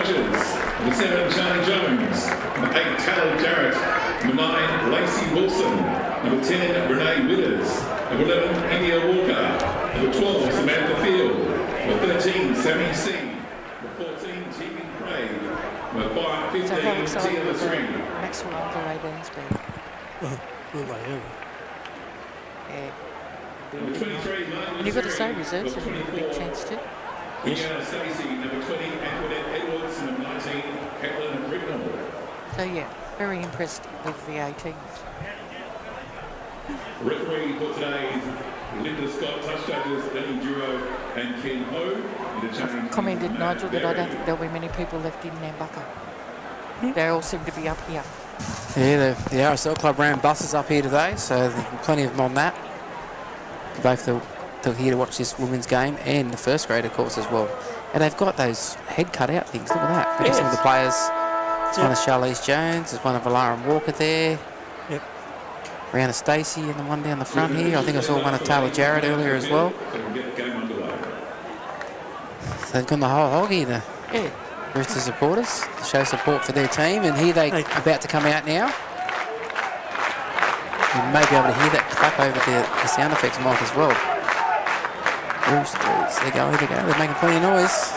judges. Number 7, Charlie Jones. Number 8, Taylor Jarrett. Number 9, Lacey Wilson. Number 10, Renee Withers. Number 11, India Walker. Number 12, Samantha Field. Number 13, Sammy C. Number 14, Tegan Craig. Number 15, Tia Lasring. Maxwell under 18's been. Well, will they ever? Yeah. Number 23, And you've got to say reserves have a big chance too. Yes. Stacey, number 20, Antoinette Edwards, number 19, Caitlin Ricknell. So yeah, very impressed with the 18s. Referee for today is Linda Scott, touch judges Lenny Duro and Ken Ho. I've commented, Nigel, that I don't think there'll be many people left in Nambucca. They all seem to be up here. Yeah, the RSL Club ran buses up here today, so there's plenty of them on that. Both they're here to watch this women's game and the first grade, of course, as well. And they've got those head cut out things. Look at that. Look at some of the players. There's one of Charlize Jones. There's one of Alarum Walker there. Yep. Brianna Stacey and the one down the front here. I think I saw one of Taylor Jarrett earlier as well. So they've got the whole hog here, the Rooster supporters, to show support for their team. And here they're about to come out now. You may be able to hear that clap over the sound effects mic as well. Roosters, they go, here they go. They're making plenty of noise.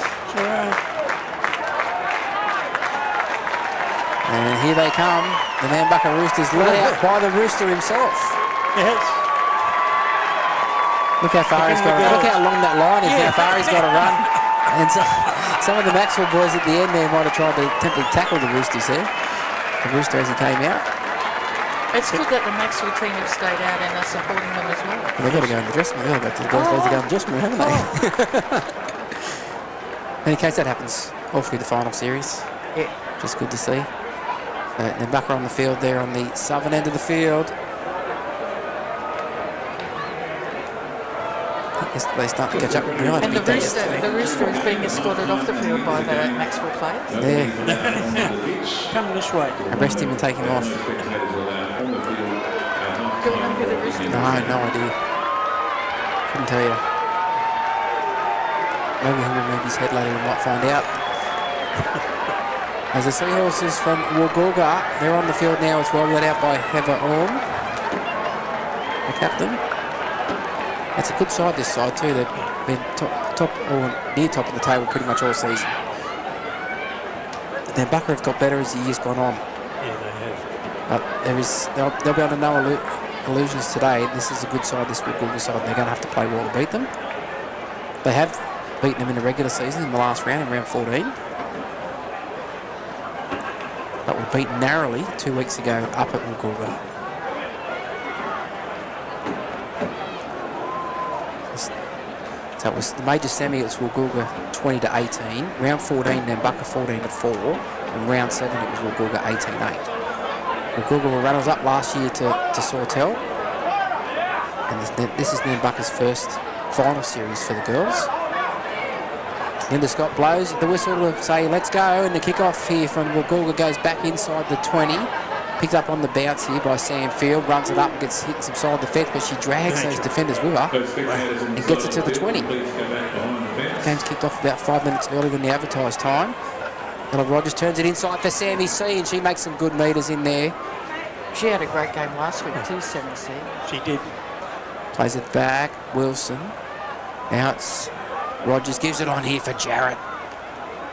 And here they come. The Nambucca Roosters led out by the Rooster himself. Yes. Look how far he's got to run. Look how long that line is, how far he's got to run. And so, some of the Maxwell boys at the end there might have tried to attempt to tackle the Roosters there. The Rooster as he came out. It's good that the Maxwell team have stayed out and are supporting them as well. They've got to go in the dressing room. They've got to the girls' to go in the dressing room, haven't they? In any case, that happens all through the final series. Yeah. Just good to see. Nambucca on the field there on the southern end of the field. They start to catch up with behind. And the Rooster is being escorted off the field by the Maxwell players. There. Come this way. Arrest him and take him off. Do we know who the Rooster is? No idea. Couldn't tell you. Maybe he'll remove his head later and might find out. As the Seahorses from Woolgoolga, they're on the field now as well, led out by Heather Orm, the captain. It's a good side, this side too. They've been top or near top of the table pretty much all season. Nambucca have got better as the year's gone on. Yeah, they have. They'll be under no illusions today. This is a good side, this Woolgoolga side, and they're going to have to play well to beat them. They have beaten them in the regular season in the last round, in round 14. But were beaten narrowly 2 weeks ago up at Woolgoolga. So it was the major semi, it was Woolgoolga 20-18. Round 14, Nambucca 14-4. And round 7, it was Woolgoolga 18-8. Woolgoolga were runners up last year to Sawtell. And this is Nambucca's first final series for the girls. Linda Scott blows the whistle to say let's go, and the kick-off here from Woolgoolga goes back inside the 20. Picked up on the bounce here by Sam Field, runs it up and gets hit some solid defence, but she drags those defenders with her and gets it to the 20. Game's kicked off about 5 minutes earlier than the advertised time. Ella Rogers turns it inside for Sammy C, and she makes some good metres in there. She had a great game last week too, Sammy C. She did. Plays it back, Wilson. Now it's Rogers, gives it on here for Jarrett.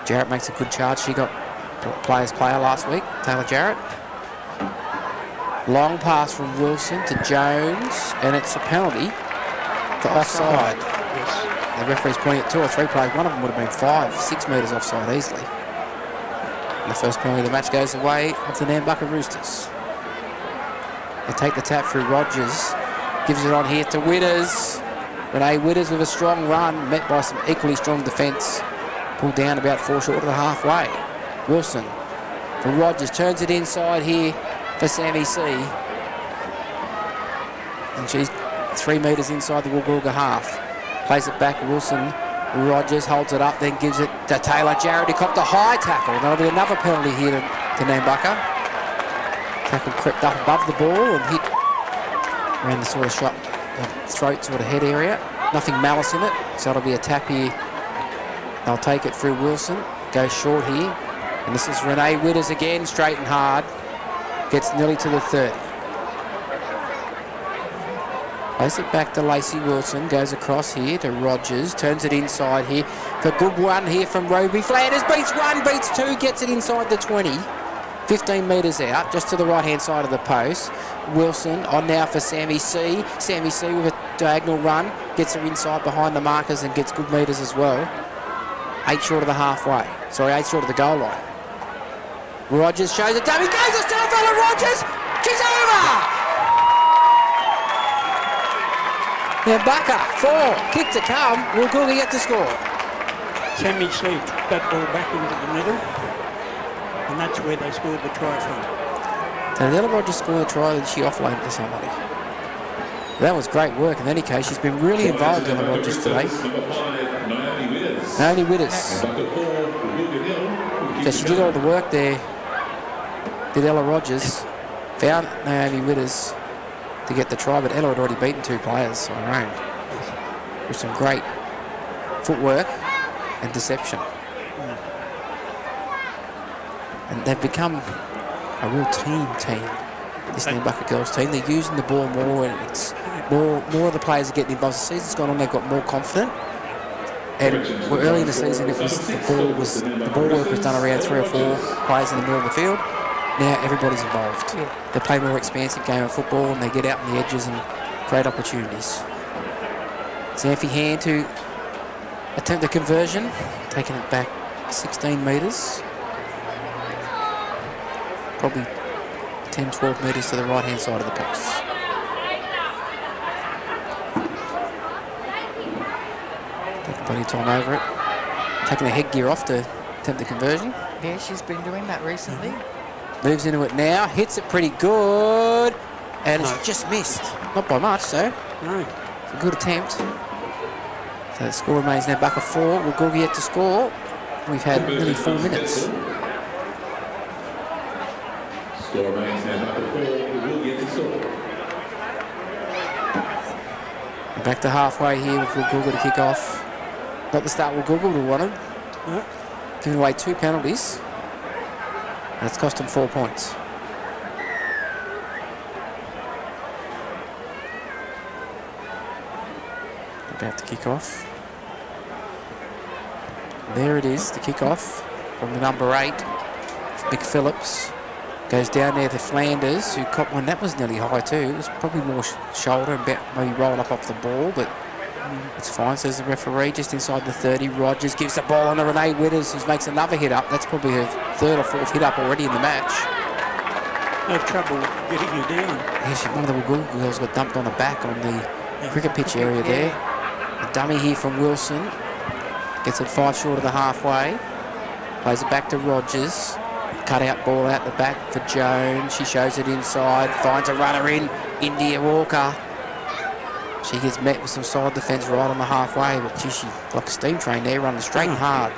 Jarrett makes a good charge. She got player's player last week, Taylor Jarrett. Long pass from Wilson to Jones, and it's a penalty for offside. Yes. The referee's pointing at 2 or 3 players. One of them would have been 5-6 metres offside easily. And the first penalty of the match goes away of the Nambucca Roosters. They take the tap through Rogers. Gives it on here to Witters. Renee Witters with a strong run, met by some equally strong defence. Pulled down about 4 short of the halfway. Wilson for Rogers, turns it inside here for Sammy C. And she's 3 metres inside the Woolgoolga half. Plays it back, Wilson. Rogers holds it up, then gives it to Taylor Jarrett, who copped a high tackle. That'll be another penalty here to Nambucca. Tackle crept up above the ball and hit around the sort of shot, throat sort of head area. Nothing malice in it, so it'll be a tap here. They'll take it through Wilson. goes short here. And this is Renee Witters again, straight and hard. Gets nearly to the 30. Plays it back to Lacey Wilson, goes across here to Rogers, turns it inside here. The good one here from Rugby. Flanders beats one, beats two, gets it inside the 20. 15 metres out, just to the right-hand side of the post. Wilson on now for Sammy C. Sammy C with a diagonal run, gets her inside behind the markers and gets good metres as well. 8 short of the halfway. Sorry, 8 short of the goal line. Rogers shows it. Dummy goes herself, Ella Rogers. She's over! Nambucca, 4, kick to come. Woolgoolga yet to score. Sammy C took that ball back into the middle, and that's where they scored the try from. So Ella Rogers scored a try and she offloaded to somebody. That was great work. In any case, she's been really involved in the Rogers today. Naomi Witters. So she did all the work there. Did Ella Rogers. Found Naomi Witters to get the try, but Ella had already beaten 2 players on her own. With some great footwork and deception. And they've become a real team, this Nambucca girls team. They're using the ball more, and it's more of the players are getting involved. As the season's gone on, they've got more confident. And early in the season, the ball work was done around 3 or 4 players in the middle of the field. Now everybody's involved. Yeah. They play a more expansive game of football and they get out on the edges and create opportunities. Xanthi Hand to attempt the conversion, taking it back 16 metres. Probably 10-12 metres to the right-hand side of the post. Taking plenty of time over it. Taking the headgear off to attempt the conversion. Yeah, she's been doing that recently. Moves into it now, hits it pretty good, and it's just missed. Not by much, though. No. It's a good attempt. So the score remains Nambucca 4. Woolgoolga yet to score. We've had nearly 4 minutes. Score remains Nambucca 4. Woolgoolga yet to score. Back to halfway here with Woolgoolga to kick off. Not the start Woolgoolga would have wanted. No. Giving away 2 penalties. And it's cost them 4 points. About to kick off. There it is, the kick off from the number 8, Mick Phillips. Goes down there to Flanders, who caught one that was nearly high too. It was probably more shoulder and maybe rolled up off the ball, but it's fine, says the referee. Just inside the 30, Rogers gives the ball on to Renee Witters, who makes another hit up. That's probably her 3rd or 4th hit up already in the match. No trouble getting you down. Yes, one of the Woolgoolga girls got dumped on the back on the cricket pitch area there. A dummy here from Wilson. Gets it 5 short of the halfway. Plays it back to Rogers. Cut out ball out the back for Jones. She shows it inside. Finds a runner in. India Walker. She gets met with some side defence right on the halfway, but she's like a steam train there, running straight and hard.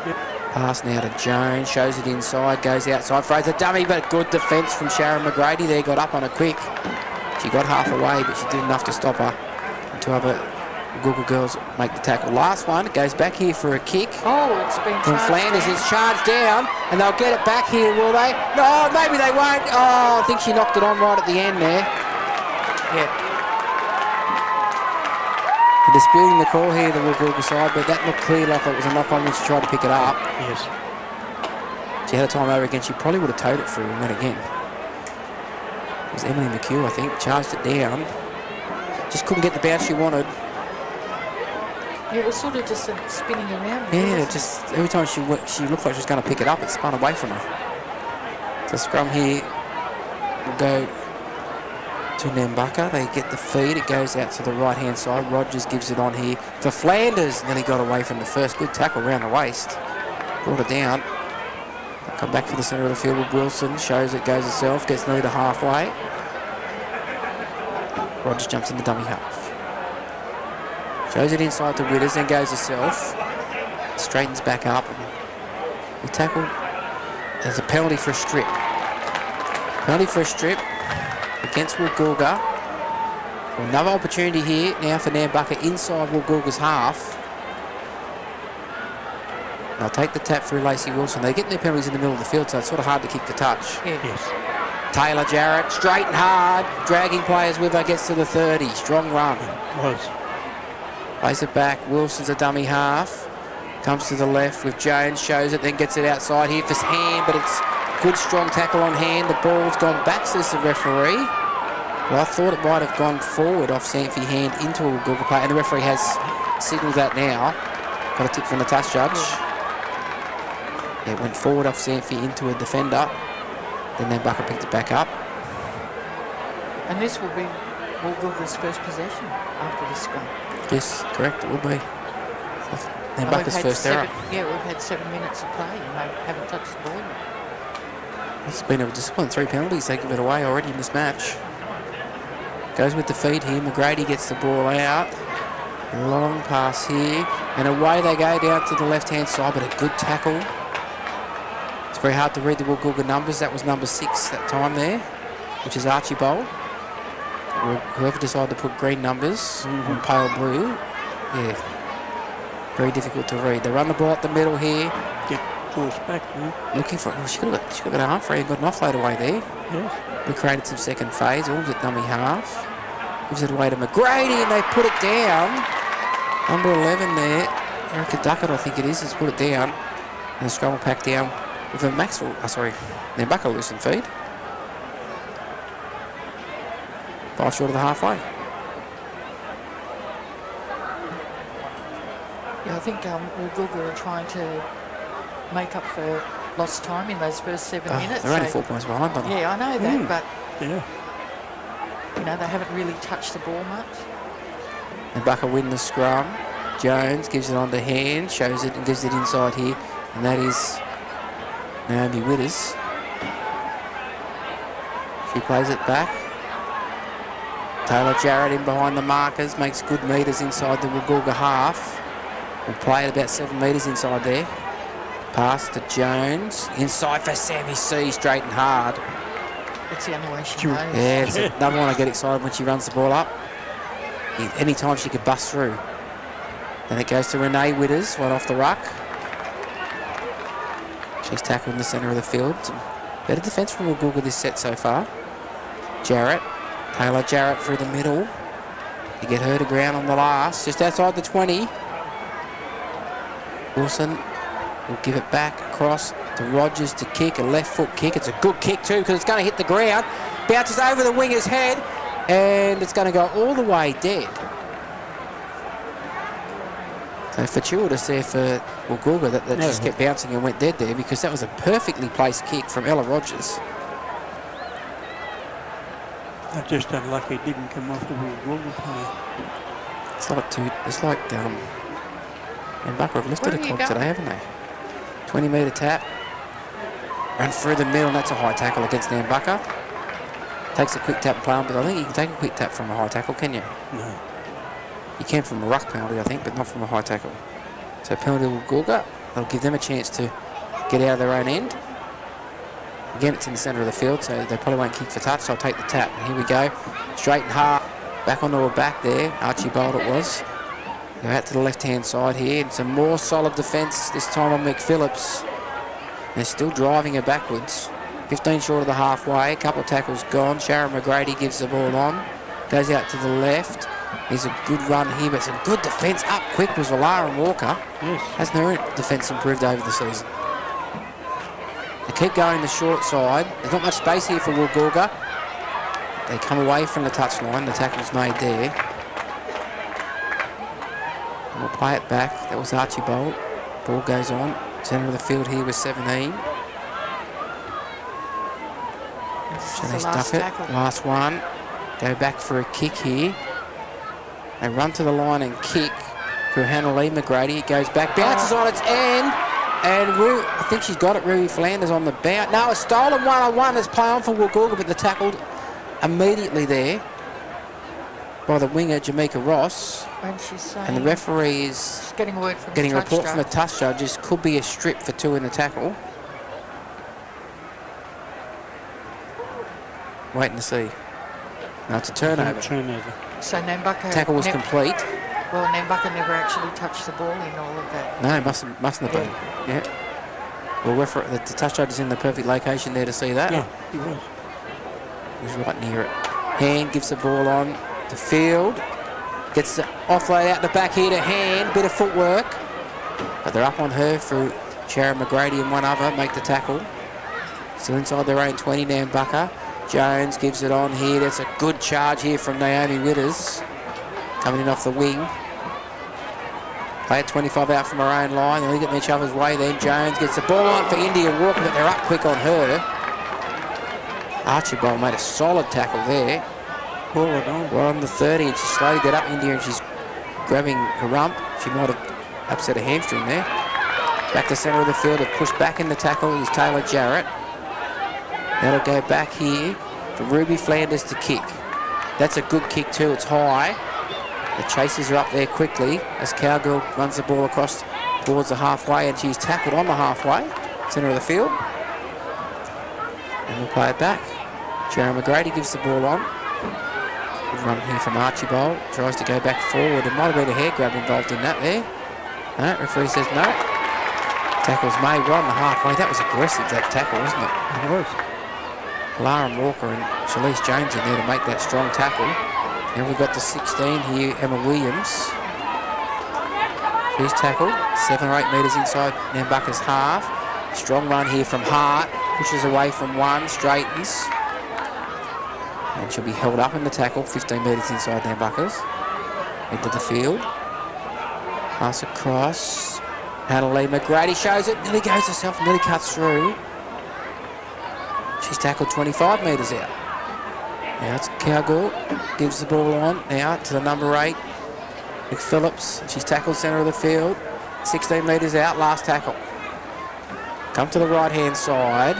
Yep. Pass now to Jones, shows it inside, goes outside, throws a dummy, but good defence from Sharon McGrady there, got up on her quick. She got half away, but she did enough to stop her. And 2 other Google girls make the tackle. Last one, goes back here for a kick. Oh, it's been from Flanders. Down. It's charged down, and they'll get it back here, will they? No, maybe they won't. Oh, I think she knocked it on right at the end there. Yeah. They're disputing the call here, the Woolgoolga side, but that looked clear like it was a knock-on when she tried to pick it up. Yes. She had a time over again. She probably would have towed it through and went again. It was Emily McHugh, I think, charged it down. Just couldn't get the bounce she wanted. Yeah, it was sort of just spinning around. Yeah, just every time she looked like she was going to pick it up, it spun away from her. So scrum here will go to Nambucca. They get the feed. It goes out to the right-hand side. Rogers gives it on here for Flanders. Nearly got away from the first. Good tackle around the waist. Brought it down. They'll come back to the centre of the field with Wilson. Shows it goes herself. Gets nearly to halfway. Rogers jumps in the dummy half. Shows it inside to Witters, then goes herself. Straightens back up. The tackle. There's a penalty for a strip. Penalty for a strip against Woolgoolga. Another opportunity here now for Nambucca inside Woolgoolga's half. They'll take the tap through Lacey Wilson. They get their penalties in the middle of the field, so it's sort of hard to kick the touch. Yeah. Yes. Taylor Jarrett, straight and hard, dragging players with her, gets to the 30. Strong run. Was. Plays it back. Wilson's a dummy half. Comes to the left with Jones, shows it, then gets it outside here for hand, but it's good strong tackle on hand. The ball's gone back, says the referee. Well, I thought it might have gone forward off Sanfie hand into a Woolgoolga player, and the referee has signalled that now. Got a tip from the touch judge. Yeah, it went forward off Sanfie into a defender. Then Nambucca picked it back up. And this will be Woolgoolga's first possession after this scrum. Yes, correct, it will be. And Nambucca's we've had first error. Yeah, we've had 7 minutes of play and they haven't touched the ball yet. It's been a discipline. 3 penalties. They give it away already in this match. Goes with the feed here. McGrady gets the ball out. Long pass here. And away they go down to the left-hand side, but a good tackle. It's very hard to read the Woolgoolga numbers. That was number 6 that time there, which is Archibald. Whoever decided to put green numbers on pale blue. Yeah. Very difficult to read. They run the ball up the middle here. Get forced back, yeah. Looking for it. She could have got an arm free and got an offload away there. Yes. We created some second phase. All's at dummy half. Gives it away to McGrady and they put it down. Number 11 there. Erica Duckett, I think it is, has put it down. And the scrum will pack down with a Nambucca loosened feed. 5 short of the halfway. Yeah, I think Woolgoolga are trying to make up for lost time in those first 7 minutes. They're only 4 points behind, but Yeah, I know that, but Yeah. you know they haven't really touched the ball much. Nambucca win the scrum. Jones gives it on to hand, shows it and gives it inside here, and that is Naomi Witters. She plays it back. Taylor Jarrett in behind the markers, makes good metres inside the Woolgoolga half. Will play it about 7 metres inside there. Pass to Jones. Inside for Sammy C, straight and hard. That's the only way she knows. Yeah, it's another one I get excited when she runs the ball up. Any time she could bust through. Then it goes to Renee Witters, right off the ruck. She's tackled in the centre of the field. Some better defence from Woolgoolga this set so far. Jarrett. Taylor Jarrett through the middle. To get her to ground on the last. Just outside the 20. Wilson will give it back across to Rogers to kick. A left foot kick. It's a good kick too because it's going to hit the ground. Bounces over the winger's head. And it's going to go all the way dead. So fortuitous there for Woolgoolga that just kept bouncing and went dead there because that was a perfectly placed kick from Ella Rogers. They're just unlucky it didn't come off the Woolgoolga player. It's like Nambucca have lifted a clock today, haven't they? 20 metre tap. Run through the middle, and that's a high tackle against Nambucca. Takes a quick tap and play on, but I think you can take a quick tap from a high tackle, can you? No. You can from a ruck penalty, I think, but not from a high tackle. So penalty will Woolgoolga. That'll give them a chance to get out of their own end. Again, it's in the centre of the field, so they probably won't kick for touch, so I'll take the tap. And here we go. Straight and hard. Back onto her back there. Archibald it was. Go out to the left-hand side here. And some more solid defence, this time on McPhillips. They're still driving her backwards. 15 short of the halfway. A couple of tackles gone. Sharon McGrady gives the ball on. Goes out to the left. There's a good run here, but some good defence. Up quick was Valara Walker. Yes. Hasn't her defence improved over the season? They keep going the short side. There's not much space here for Woolgoolga. They come away from the touchline. The tackle's made there. And we'll play it back. That was Archibald. Ball goes on. Centre of the field here with 17. Shanice Duckett, last one. Go back for a kick here. They run to the line and kick for Hannah Lee McGrady. It goes back, bounces on its end. And I think she's got it, Ruby Flanders on the bounce. No, a stolen one-on-one. It's play on for Woolgoolga, but they're tackled immediately there by the winger, Jamaica Ross. And she's saying... And the referee is getting a word from getting a report from the touch judge. This could be a strip for 2 in the tackle. Waiting to see. No, it's a turnover. Turnover. So Nambucca... Tackle was complete. Well, Nambucca never actually touched the ball in all of that. No, mustn't have been. Yeah. Well, the touch is in the perfect location there to see that. Yeah, he was. He was right near it. Hand gives the ball on to Field. Gets the offload out the back here to Hand. Bit of footwork. But they're up on her through Sharon McGrady and one other. Make the tackle. Still inside their own 20, Nambucca. Jones gives it on here. That's a good charge here from Naomi Witters. Coming in off the wing. Play at 25 out from her own line. They'll get in each other's way then. Jones gets the ball on for India Walker, but they're up quick on her. Archibald made a solid tackle there. We're on the 30 and she slowly got up India and she's grabbing her rump. She might have upset a hamstring there. Back to centre of the field to push back in the tackle is Taylor Jarrett. That'll go back here for Ruby Flanders to kick. That's a good kick too, it's high. The chasers are up there quickly as Cowgirl runs the ball across towards the halfway and she's tackled on the halfway, centre of the field. And we'll play it back. Sharon McGrady gives the ball on. Good run here from Archibald. Tries to go back forward. There might have been a hair grab involved in that there. No, referee says no. Tackle's made right on the halfway. That was aggressive, that tackle, wasn't it? It was. Lauren Walker and Shalise Jones in there to make that strong tackle. And we've got the 16 here, Emma Williams. She's tackled 7 or 8 metres inside Nambucca's half. Strong run here from Hart. Pushes away from one, straightens. And she'll be held up in the tackle, 15 metres inside Nambucca's. Into the field. Pass across. Hannah Lee McGrady shows it. Nearly goes herself, nearly cuts through. She's tackled 25 metres out. Now it's Cowgirl. Gives the ball on now to the number 8. McPhillips. She's tackled centre of the field. 16 metres out, last tackle. Come to the right-hand side.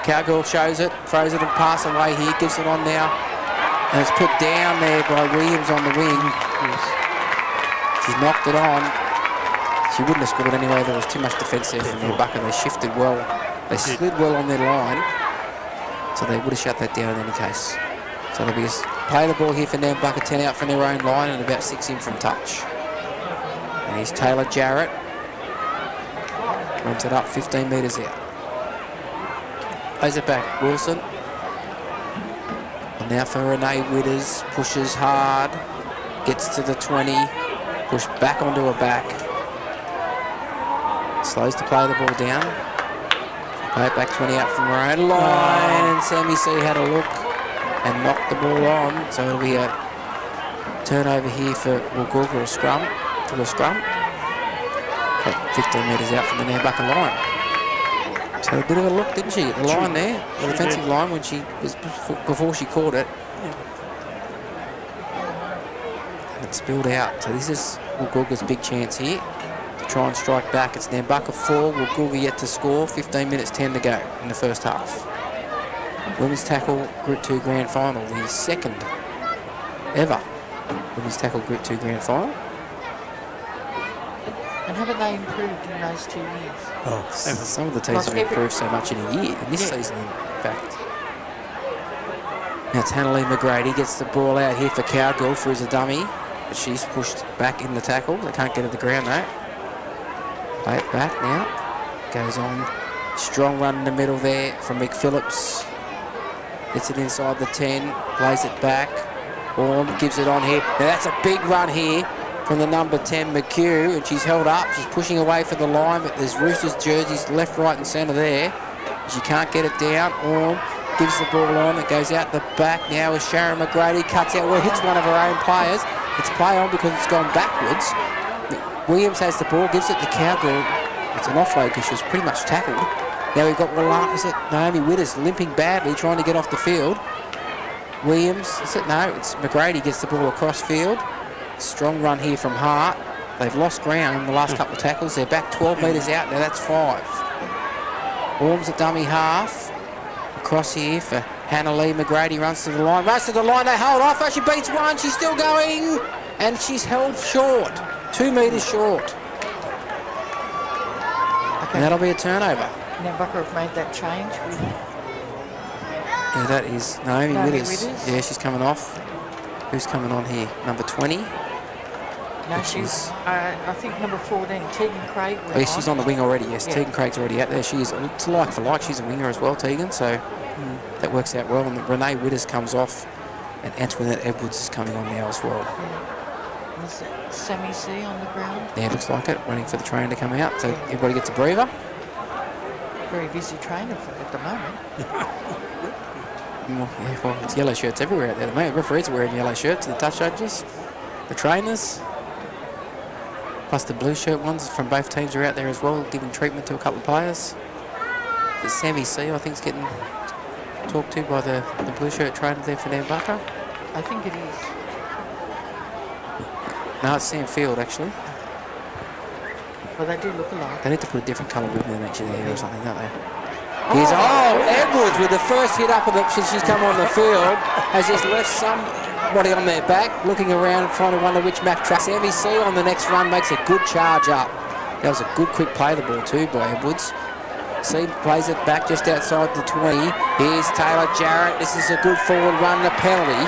Cowgirl shows it, throws it and pass away here, gives it on now. And it's put down there by Williams on the wing. Yes. She's knocked it on. She wouldn't have scored anyway, there was too much defence there from Nambucca. They shifted well. They slid well on their line. So they would have shut that down in any case. So they'll be play the ball here for Nambucca, 10 out from their own line and about 6 in from touch. And here's Taylor Jarrett. Runs it up 15 metres out. Plays it back, Wilson. And now for Renee Witters, pushes hard, gets to the 20, push back onto her back. Slows to play the ball down. Play it back 20 out from her own line, and Sammy C had a look and knocked the ball on, so it'll be a turnover here for Woolgoolga, a scrum, for the scrum. 15 metres out from the Nambucca line. So a bit of a look, didn't she, at the line there, the defensive line when she was before she caught it. And it spilled out. So this is Woolgoolga's big chance here to try and strike back. It's Nambucca 4, Woolgoolga yet to score. 15 minutes 10 to go in the first half. Women's tackle Group 2 grand final, the second ever women's tackle Group 2 grand final. And haven't they improved in those 2 years? Oh, some of the teams have improved so much in a year, in this season in fact. Now it's Hannah Lee McGrady, gets the ball out here for Cowgirl for his dummy, but she's pushed back in the tackle. They can't get to the ground though. Play it back now. Goes on. Strong run in the middle there from McPhillips. Gets it inside the 10, plays it back. Orm gives it on here. Now that's a big run here from the number 10, McHugh, and she's held up. She's pushing away for the line, but there's Roosters jerseys left, right and centre there. She can't get it down. Orm gives the ball on. It goes out the back now as Sharon McGrady cuts out. Well, hits one of her own players. It's play on because it's gone backwards. Williams has the ball, gives it to Cowgirl. It's an offload because she was pretty much tackled. Now we've got Naomi Witters limping badly, trying to get off the field. Williams, is it? No, it's McGrady gets the ball across field. Strong run here from Hart. They've lost ground in the last couple of tackles. They're back 12 metres out. Now that's 5. Orm's a dummy half. Across here for Hannah Lee McGrady. Runs to the line. Runs to the line. They hold off. Oh, she beats one. She's still going. And she's held short. 2 metres short. Okay. And that'll be a turnover. Nambucca have made that change. Yeah, that is Naomi Witters. Yeah, she's coming off. Who's coming on here? Number 20. No, she's, I think number 14, Tegan Craig. Oh, yes, she's on the wing already, yes. Yeah. Tegan Craig's already out there. She is, it's like for like, she's a winger as well, Tegan, so that works out well. And Renee Witters comes off, and Antoinette Edwards is coming on now as well. Yeah. Was it Sammy C on the ground? Yeah, looks like it, waiting for the train to come out, so everybody gets a breather. Very busy trainer at the moment. Well, it's yellow shirts everywhere out there. The moment referees are wearing yellow shirts, the touch judges, the trainers, plus the blue shirt ones from both teams are out there as well, giving treatment to a couple of players. It's Sammy C, I think, is getting talked to by the blue shirt trainer there for Nambucca. I think it is. No, it's Sam Field, actually. Well, they do look alike. They need to put a different colour ribbon actually there or something, don't they? Here's Edwards with the first hit up of it since she's come on the field, has just left somebody on their back, looking around trying to wonder which Mac track. Sammy C on the next run makes a good charge up. That was a good quick play the ball too by Edwards. C plays it back just outside the 20. Here's Taylor Jarrett. This is a good forward run and a penalty.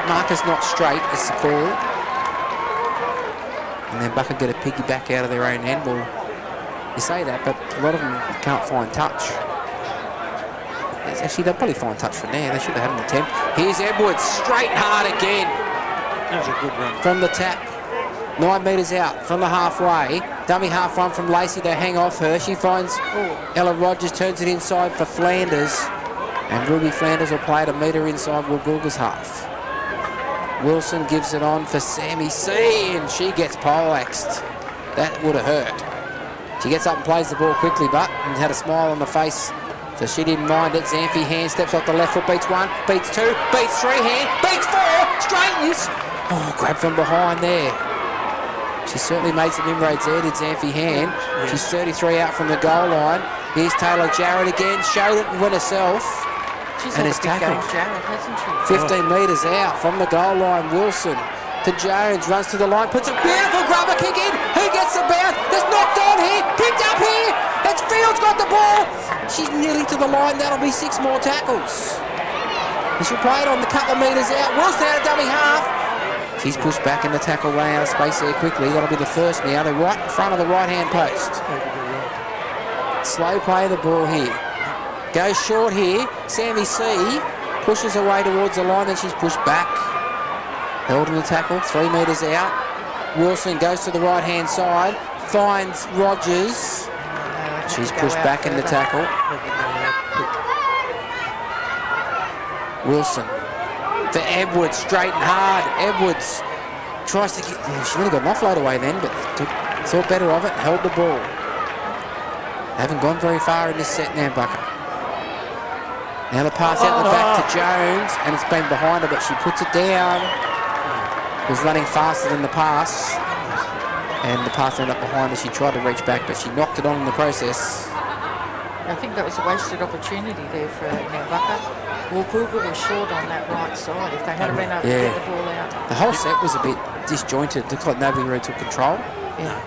Marcus not straight, it's the call. And then Bucker get a piggyback out of their own end. Well, you say that, but a lot of them can't find touch. Actually, they'll probably find touch from there. They should have had an attempt. Here's Edwards, straight and hard again. That was a good run. From the tap. 9 metres out from the halfway. Dummy half run from Lacey to hang off her. She finds Ella Rogers, turns it inside for Flanders. And Ruby Flanders will play it a metre inside Woolgoolga's half. Wilson gives it on for Sammy C, and she gets poleaxed. That would have hurt. She gets up and plays the ball quickly, but had a smile on the face, so she didn't mind it. Xanthi Hand steps off the left foot, beats 1, beats 2, beats 3, Hand, beats 4, straightens. Oh, grab from behind there. She certainly made some inroads there, did Xanthi Hand. She's 33 out from the goal line. Here's Taylor Jarrett again, showed it and went herself. She's and had it's a big tackled. game, Jarrett, hasn't she? 15 metres out from the goal line. Wilson to Jones, runs to the line, puts a beautiful grubber kick in. Who gets the bounce? That's knocked on here, picked up here. It's Fields got the ball. She's nearly to the line. That'll be 6 more tackles. And she'll play it on the couple of metres out. Wilson out of dummy half. She's pushed back in the tackle, running out of space there quickly. That'll be the first now. They're right in front of the right-hand post. Slow play of the ball here. Goes short here. Sammy C pushes away towards the line and she's pushed back. Held in the tackle, 3 metres out. Wilson goes to the right-hand side, finds Rogers. She's pushed back in the tackle. Wilson for Edwards, straight and hard. Edwards tries to get... she would have got an offload away then, but thought better of it, held the ball. Haven't gone very far in this set now, Bucker. Now the pass out the back to Jones, and it's been behind her, but she puts it down. Was running faster than the pass, and the pass ended up behind her. She tried to reach back, but she knocked it on in the process. I think that was a wasted opportunity there for Nambucca. Woolgoolga was short on that right side. If they had been able to get the ball out. The whole set was a bit disjointed. Looked like nobody really took control. Yeah.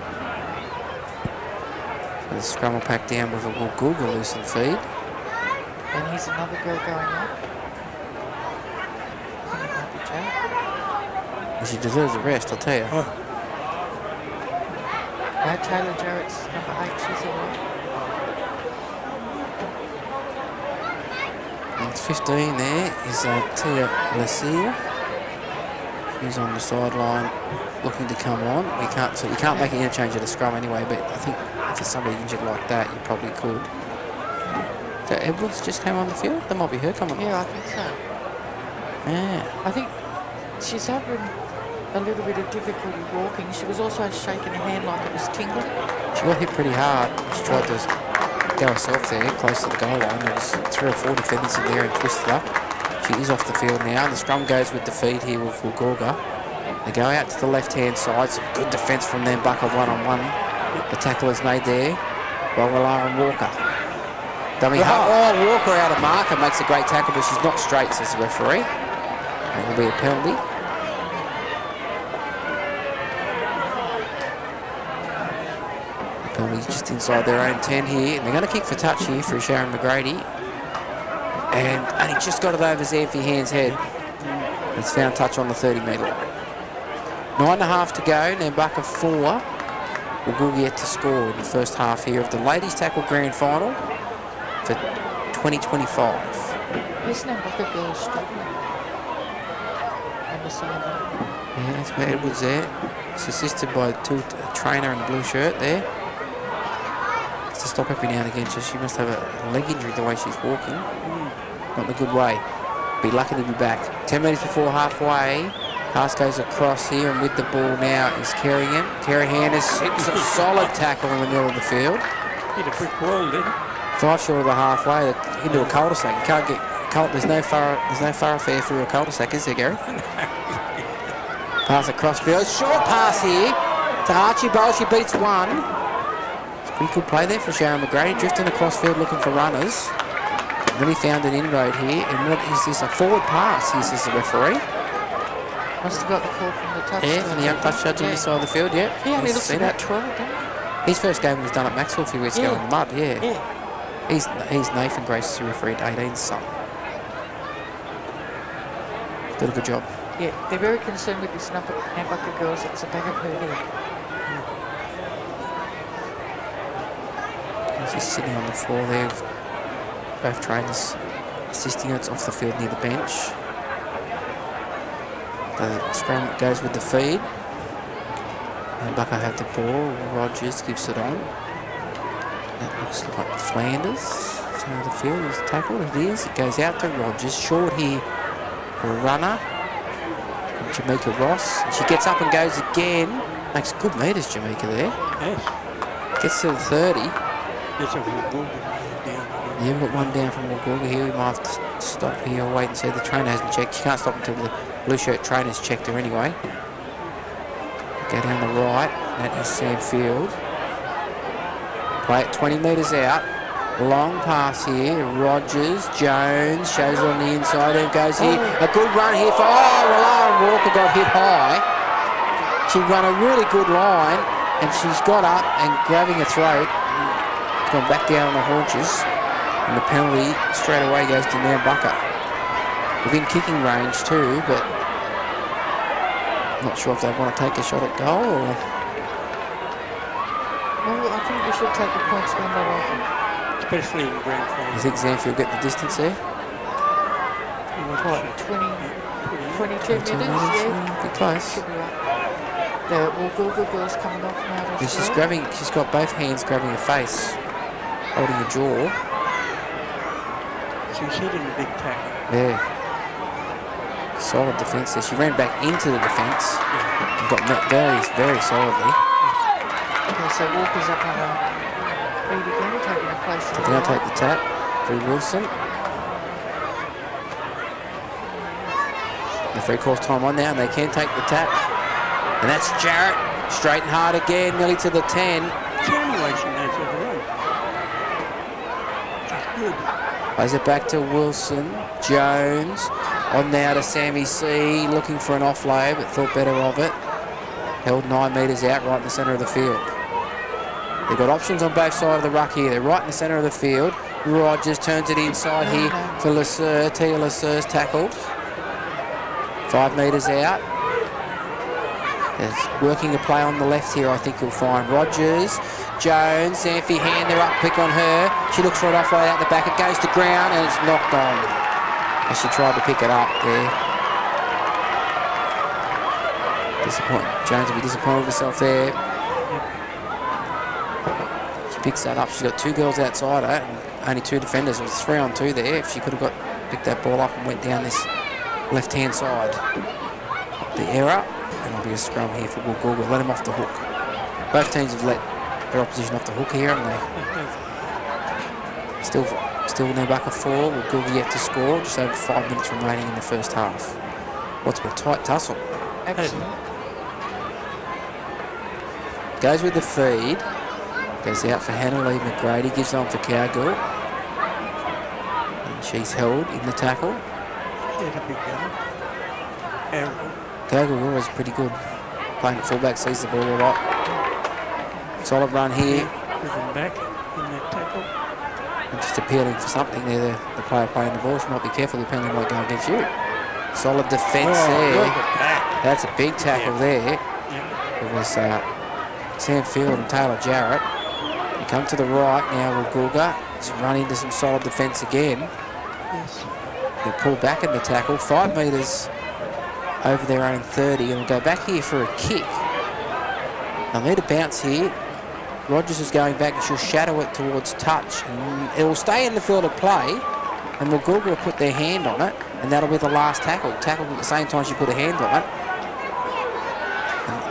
So the scrum will pack down with a Woolgoolga loosened feed. And here's another girl going up. I think it might be Joe. She deserves a rest, I'll tell you. No, Taylor Jarrett's number 8, she's all right. And 15 there is Tia Lacia. She's on the sideline looking to come on. So you can't make an interchange at a scrum anyway, but I think if there's somebody injured like that, you probably could. So Edwards just came on the field? That might be her coming on. Yeah, I think so. Yeah. I think she's having a little bit of difficulty walking. She was also shaking her hand like it was tingling. She got hit pretty hard. She tried to go herself there, close to the goal line. There was 3 or 4 defenders in there and twisted up. She is off the field now. The scrum goes with the feed here with Woolgoolga. They go out to the left-hand side. Some good defence from them, Bucker one-on-one. The tackle is made there by Willaren Walker. Dummy Walker out of marker makes a great tackle, but she's not straight, says the referee. And it will be a penalty. The penalty's just inside their own 10 here. And they're going to kick for touch here for Sharon McGrady. And he just got it over Xanthi Hand's head. It's found touch on the 30-metre line. 9.5 to go. Nambucca 4. Woolgoolga yet to score in the first half here of the Ladies Tackle Grand Final for 2025. This Nambucca girl is struggling. Number 7. Yeah, that's where Edwards there. It's assisted by a trainer in the blue shirt there. Has to stop every now and again, so she must have a leg injury the way she's walking. Not in a good way. Be lucky to be back. 10 metres before halfway. Pass goes across here, and with the ball now is Kerrigan. Kerrigan has hits a solid tackle in the middle of the field. Hit a brick wall then. 5 short of the halfway into a cul-de-sac. You can't get there's no thoroughfare through a cul-de-sac, is there, Gary? Pass across field. Short pass here to Archie Bowl. She beats one. It's a pretty good play there for Sharon McGrady. Drifting across field looking for runners. And then he found an inroad here. And what is this? A forward pass, he says the referee. Must have got the call from the touch. Yeah, from the young touch judge on the side of the field, yeah. He only He's looks seen about it. 12, doesn't His first game was done at Maxwell a few weeks ago in the mud, yeah. he? Yeah. He's Nathan Grace, who refereed 18's son. Did a good job. Yeah, they're very concerned with this Nambucca girls. It's the back of her head. She's sitting on the floor there with both trainers assisting her. It's off the field near the bench. The scrum goes with the feed. Nambucca have the ball. Rogers gives it on. That looks like Flanders. Center of the field is tackled. It is. It goes out to Rogers. Short here for a runner. And Jamaica Ross. And she gets up and goes again. Makes good meters, Jamaica there. Yes. Gets to the 30. There's a Woolgoolga down. Yeah, we've got one down from Woolgoolga here. We might have to stop here or wait and see. The trainer hasn't checked. You can't stop until the blue shirt trainer's checked her anyway. Go down the right. That is Sam Field. Play it 20 metres out. Long pass here. Rogers, Jones shows on the inside and goes here. A good run here for. Aaron Walker got hit high. She run a really good line and she's got up and grabbing her throat. Gone back down on the haunches, and the penalty straight away goes to Nambucca. Within kicking range too, but not sure if they want to take a shot at goal or. Well, I think we should take the points when they're off. Especially in grand final. You think Zanfield get the distance there? What, 22 minutes? Yeah. Good close. Should be right. The Woolgoolga girl's coming off now. Yeah, she's grabbing. She's got both hands grabbing her face, holding her jaw. She's hitting a big tackle. Yeah. Solid defence there. She ran back into the defence and got met very, very solidly. Okay, so Walker's up on a lead again, taking a place. They now take the tap through Wilson. The 3/4 time on now, and they can take the tap. And that's Jarrett, straight and hard again, nearly to the 10. Continuation knows how to run. That's good. Plays it back to Wilson. Jones on now to Sammy C, looking for an offload, but thought better of it. Held 9 metres out, right in the centre of the field. They've got options on both sides of the ruck here. They're right in the centre of the field. Rogers turns it inside here to Lasser. Tia Lasser's tackled. 5 metres out. There's working a play on the left here, I think you'll find. Rogers, Jones, Zanfi hand, they're up quick on her. She looks for an offload out the back. It goes to ground and it's knocked on. As she tried to pick it up there. Disappointed. Jones will be disappointed with herself there. She picks that up. She's got 2 girls outside her and only 2 defenders. It was 3 on 2 there. If she could have picked that ball up and went down this left-hand side. The error. And it'll be a scrum here for Woolgoolga. Let him off the hook. Both teams have let their opposition off the hook here, haven't they? Still Nambucca 4. Woolgoolga yet to score. Just over 5 minutes remaining in the first half. What's a tight tussle? Excellent. Goes with the feed. Goes out for Hannah Lee McGrady. Gives on for Cowgirl. And she's held in the tackle. There's a big gun. Cowgirl always pretty good. Playing at fullback, sees the ball a lot. Solid run here. Moving back in that tackle. And just appealing for something there. The player playing the ball. She might be careful. The penalty might go against you. Solid defence Look there. at that. That's a big tackle there. Yeah. It was Sam Field and Taylor Jarrett. They come to the right now. Woolgoolga has run into some solid defence again. Yes. They pull back in the tackle. 5 metres over their own 30, and will go back here for a kick. They'll need a bounce here. Rogers is going back and she'll shadow it towards touch, and it will stay in the field of play, and Woolgoolga will put their hand on it, and that'll be the last tackle. Tackle at the same time she put her hand on it.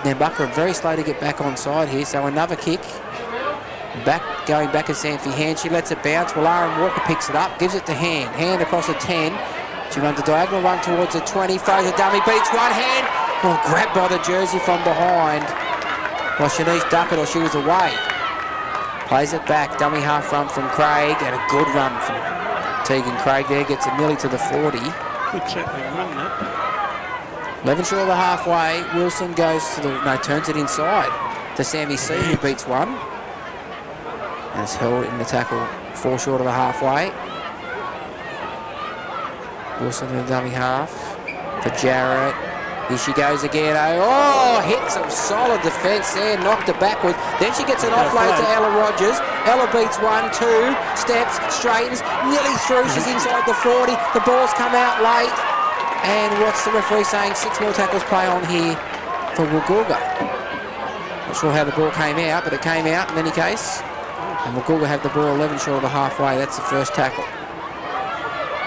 And Nambucca are very slow to get back on side here, so another kick. Going back is Sanfi Hand. She lets it bounce. Well, Aaron Walker picks it up, gives it to Hand. Hand across the 10. She runs a diagonal run towards the 20. Throws a dummy, beats one. Hand. Oh, grabbed by the jersey from behind. Well, Shanice Duckett, or she was away. Plays it back. Dummy half run from Craig, and a good run from Tegan Craig there. Gets it nearly to the 40. Good settling run, that. 11 short of the halfway. Wilson goes to the... No, turns it inside to Sammy C, who beats one. And it's held in the tackle 4 short of the halfway. Wilson in the dummy half for Jarrett. Here she goes again. Oh, hits some solid defence there. Knocked her backwards. Then she gets an offload to Ella Rogers. Ella beats 1, 2, steps, straightens, nearly through. She's inside the 40. The ball's come out late. And what's the referee saying? 6 more tackles play on here for Woolgoolga. Not sure how the ball came out, but it came out in any case. And Woolgoolga have the ball 11 short of the halfway. That's the first tackle.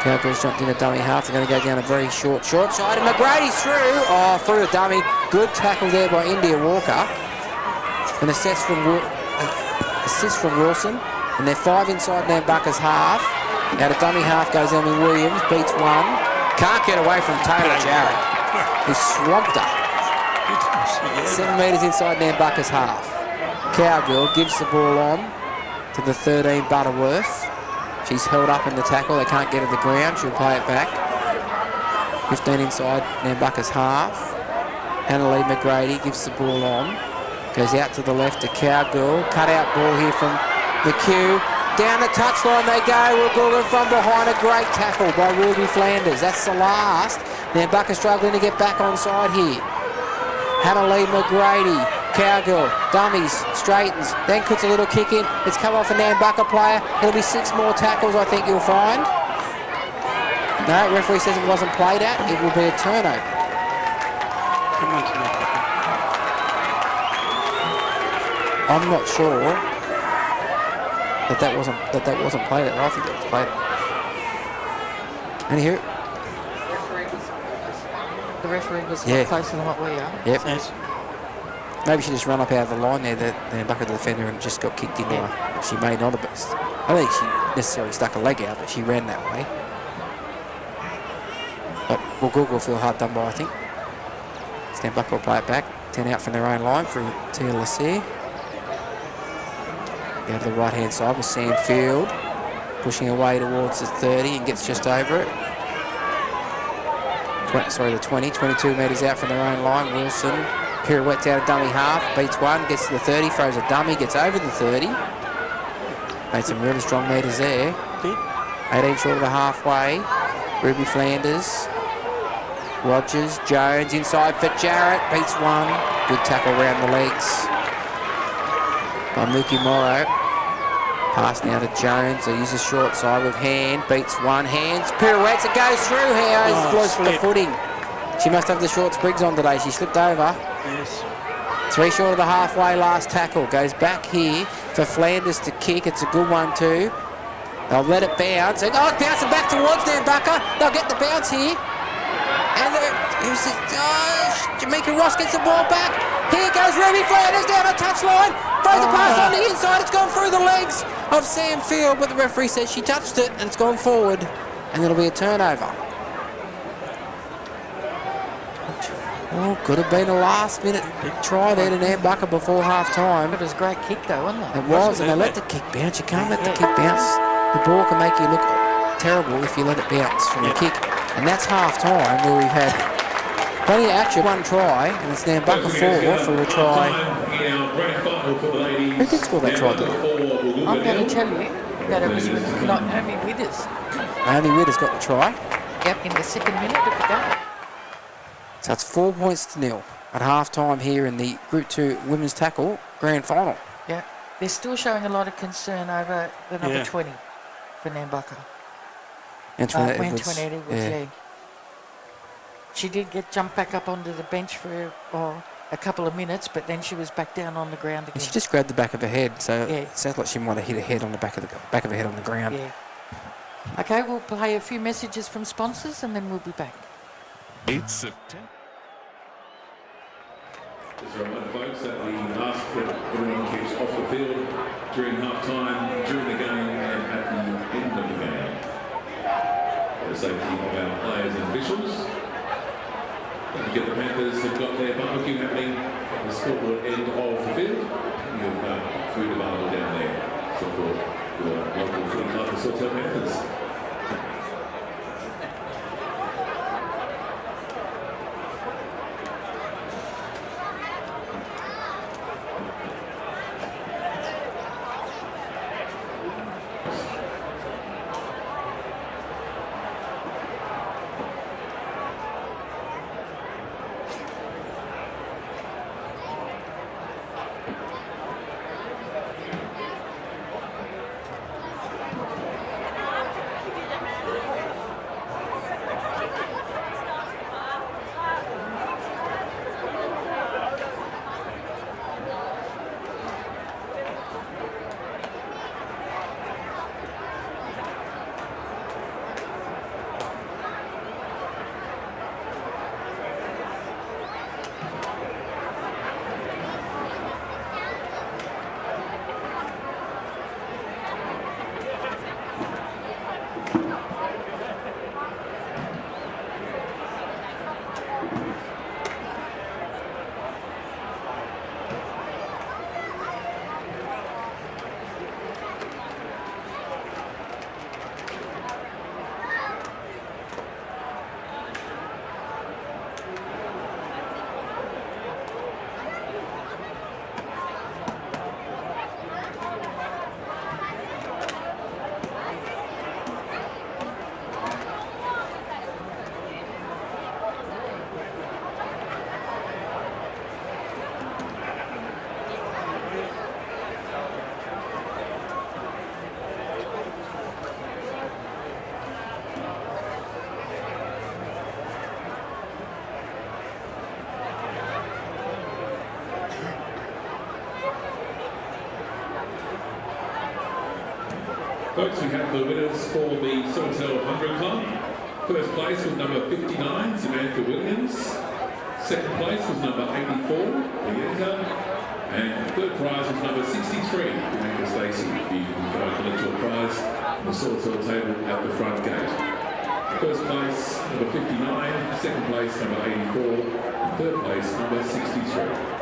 Cowgirls jumped in a dummy half. They're going to go down a very short side. And McGrady's through. Oh, through the dummy. Good tackle there by India Walker. An assist from Wilson. And they're 5 inside Nambucca's half. Out of dummy half goes Emmy Williams. Beats 1. Can't get away from Taylor Jarrett. He swamped her. 7 metres inside Nambucca's half. Cowgirl gives the ball on to the 13 Butterworth. She's held up in the tackle. They can't get to the ground. She'll play it back. 15 inside Nambucca's half. Hannah Lee McGrady gives the ball on. Goes out to the left to Cowgirl. Cut out ball here from McHugh. Down the touchline they go. Woolgoolga from behind. A great tackle by Ruby Flanders. That's the last. Nambucca struggling to get back on side here. Hannah Lee McGrady. Cowgirl, dummies, straightens, then puts a little kick in. It's come off a Nambucca player. It'll be 6 more tackles, I think you'll find. No, referee says it wasn't played at. It will be a turnover. I'm not sure that wasn't played at. I think it was played at. Anywho, The referee was a lot closer than what we are. Yep. Yes. Maybe she just ran up out of the line there, the Nambucca defender, and just got kicked in. She may not have, but I think she necessarily stuck a leg out, but she ran that way. But Woolgoolga will feel hard done by, I think. Nambucca will play it back. 10 out from their own line for Tia Lassie. Go to the right-hand side with Sam Field, pushing away towards the 30 and gets just over it. The 20, 22 metres out from their own line. Wilson pirouettes out a dummy half, beats 1, gets to the 30, throws a dummy, gets over the 30. Made some really strong metres there. 18 short of the halfway. Ruby Flanders. Rogers, Jones inside for Jarrett, beats 1. Good tackle round the legs by Mookie Morrow. Pass now to Jones. They use the short side with Hand, beats 1. Hands, pirouettes, it goes through. Here's lost the footing. She must have the short sprigs on today. She slipped over. Yes. 3 short of the halfway, last tackle. Goes back here for Flanders to kick. It's a good one too. They'll let it bounce. It's bouncing back towards Nambucca. They'll get the bounce here. And Jamaica Ross gets the ball back. Here goes Ruby Flanders down the touchline. Throws the pass on the inside. It's gone through the legs of Sam Field, but the referee says she touched it and it's gone forward. And it'll be a turnover. Oh, could have been a last-minute try there to Nambucca before half-time. It was a great kick though, wasn't it? It was, and they let the kick bounce. You can't let the kick bounce. The ball can make you look terrible if you let it bounce from the kick. And that's half-time where we've had plenty of action. 1 try, and it's Nambucca 4 for a try. Who did score that try? I'm going to tell you that it was not Naomi Withers. Naomi Withers got the try. Yep, in the 2nd minute of the game. So it's 4 points to nil at half time here in the Group 2 Women's Tackle Grand Final. Yeah, they're still showing a lot of concern over the number Yeah. 20 for Nambucca. Antoinette Edwards. Antoinette Edwards, yeah. She did get jumped back up onto the bench for a couple of minutes, but then she was back down on the ground again. And she just grabbed the back of her head, so Yeah. it sounds like she might have hit her head on the back of her head on the ground. Yeah. Okay, we'll play a few messages from sponsors and then we'll be back. 8 September. Just a reminder, folks, that we ask that everyone keeps off the field during half-time, during the game, and at the end of the game. For the safety of our players and officials. Don't forget the Panthers have got their barbecue happening at the scoreboard end of the field. You have food available down there. Support your local footy club, the Sawtell Panthers. Folks, we have the winners for the Sawtell 100 Club. First place was number 59, Samantha Williams. Second place was number 84, Leanka. And third prize was number 63, Bianca Stacey. You can go and collect your prize on the Sawtell table at the front gate. First place, number 59. Second place, number 84. And third place, number 63.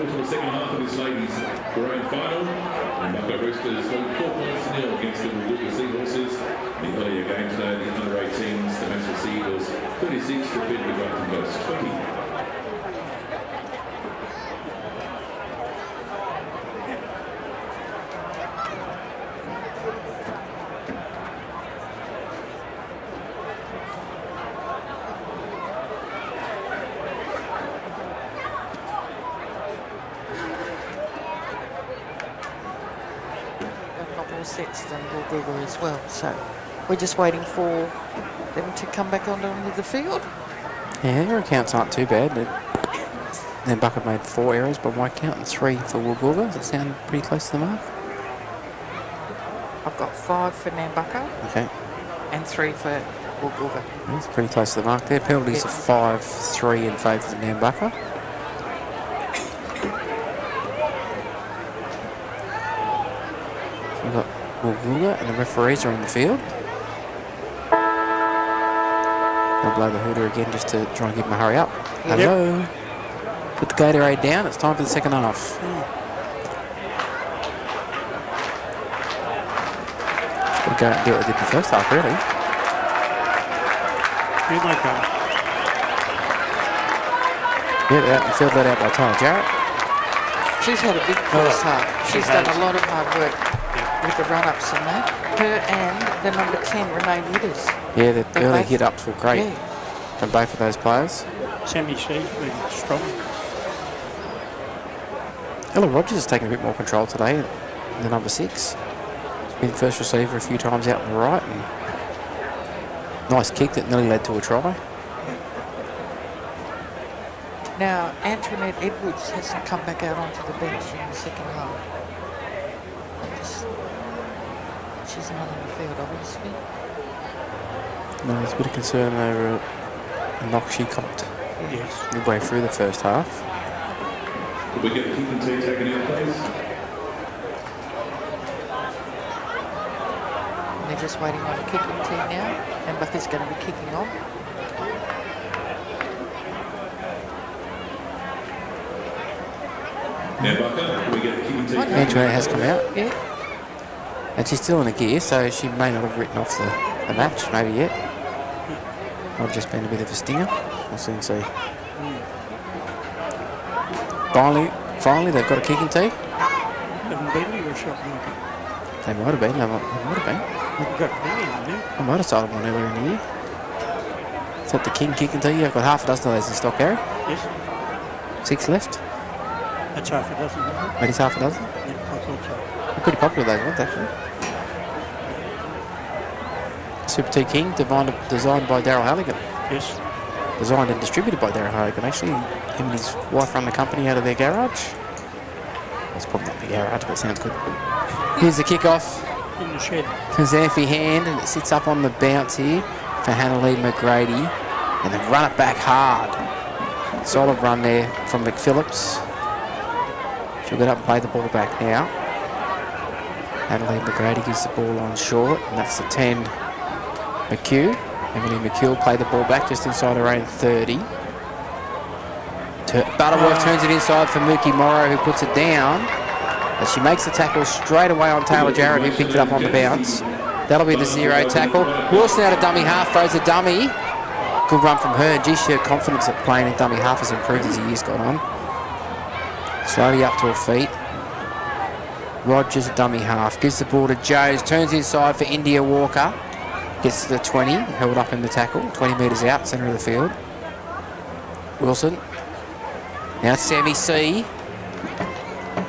settled for the second half of this ladies' grand final. Nambucca Roosters hold 4 points to 0 against the Woolgoolga Seahorses. The earlier game today, the under-18s, the Master Seagulls 36 defeated the Grafton Coast 20. Sets than Woolgoolga as well, so we're just waiting for them to come back onto the field. Yeah, their accounts aren't too bad. Nambucca made 4 errors by my count and 3 for Woolgoolga. Does that sound pretty close to the mark? I've got 5 for Nambucca. Okay. And 3 for Woolgoolga. That's pretty close to the mark there. Penalties are 5-3 in favour of Nambucca. We've got Woolgoolga and the referees are on the field. They'll blow the hooter again just to try and give them a hurry up. Yep. Hello. Put the Gatorade down. It's time for the second half. Just got to go out and do what they did in the first half, really. Here they come. Yeah, they're out in the field, led out by Tyler Jarrett. She's had a big first half. She's done a lot of hard work with the run-ups and that. Her and the number 10, Renee Widders. Yeah, the They're early both- hit-ups were great Yeah. from both of those players. Sammy C's been strong. Ella Rogers has taken a bit more control today, the number 6. She's been first receiver a few times out on the right. And nice kick that nearly led to a try. Now, Antoinette Edwards hasn't come back out onto the bench in the second half. She's not in the field, obviously. No, there's a bit of concern over a knock she copped Yes. midway through the first half. Could we get the kicking tee taken out, please? And they're just waiting on a kicking tee now. And Bucky's going to be kicking on. Nambucca, could we get the kicking tee? Antoinette has come out, Yeah. and she's still in a gear, so she may not have written off the match, maybe yet. Might have just been a bit of a stinger. We'll soon see. Finally, they've got a kicking tee. Haven't been to your shop market. They might have been. They might have been. We've got money in there. I might have started one earlier in the year. Is that the King kicking tee? I've got half a dozen of those in stock, Gary. Yes. 6 left. That's half a dozen, isn't it? Maybe it's half a dozen. Yeah, I thought so. They're pretty popular, those ones, actually. Super T King, designed by Daryl Halligan. Yes. Designed and distributed by Daryl Halligan. Actually, him and his wife run the company out of their garage. It's probably not the garage, but it sounds good. Here's the kick-off. In the shed. Zanfi hand, and it sits up on the bounce here for Hannah Lee McGrady. And they run it back hard. Solid run there from McPhillips. She'll get up and play the ball back now. Hannah Lee McGrady gives the ball on short, and that's the 10, McHugh. Emily McHugh will play the ball back just inside her own 30. Butterworth turns it inside for Mookie Morrow, who puts it down. But she makes the tackle straight away on Taylor Jarrett, who picked it up on the bounce. That'll be the 0 tackle. Wilson out of dummy half, throws a dummy. Good run from her. Gee, her confidence at playing in dummy half has improved as the years gone on. Slowly up to her feet. Rogers, dummy half. Gives the ball to Jones. Turns inside for India Walker. Gets to the 20. Held up in the tackle. 20 metres out, centre of the field. Wilson. Now it's Sammy C.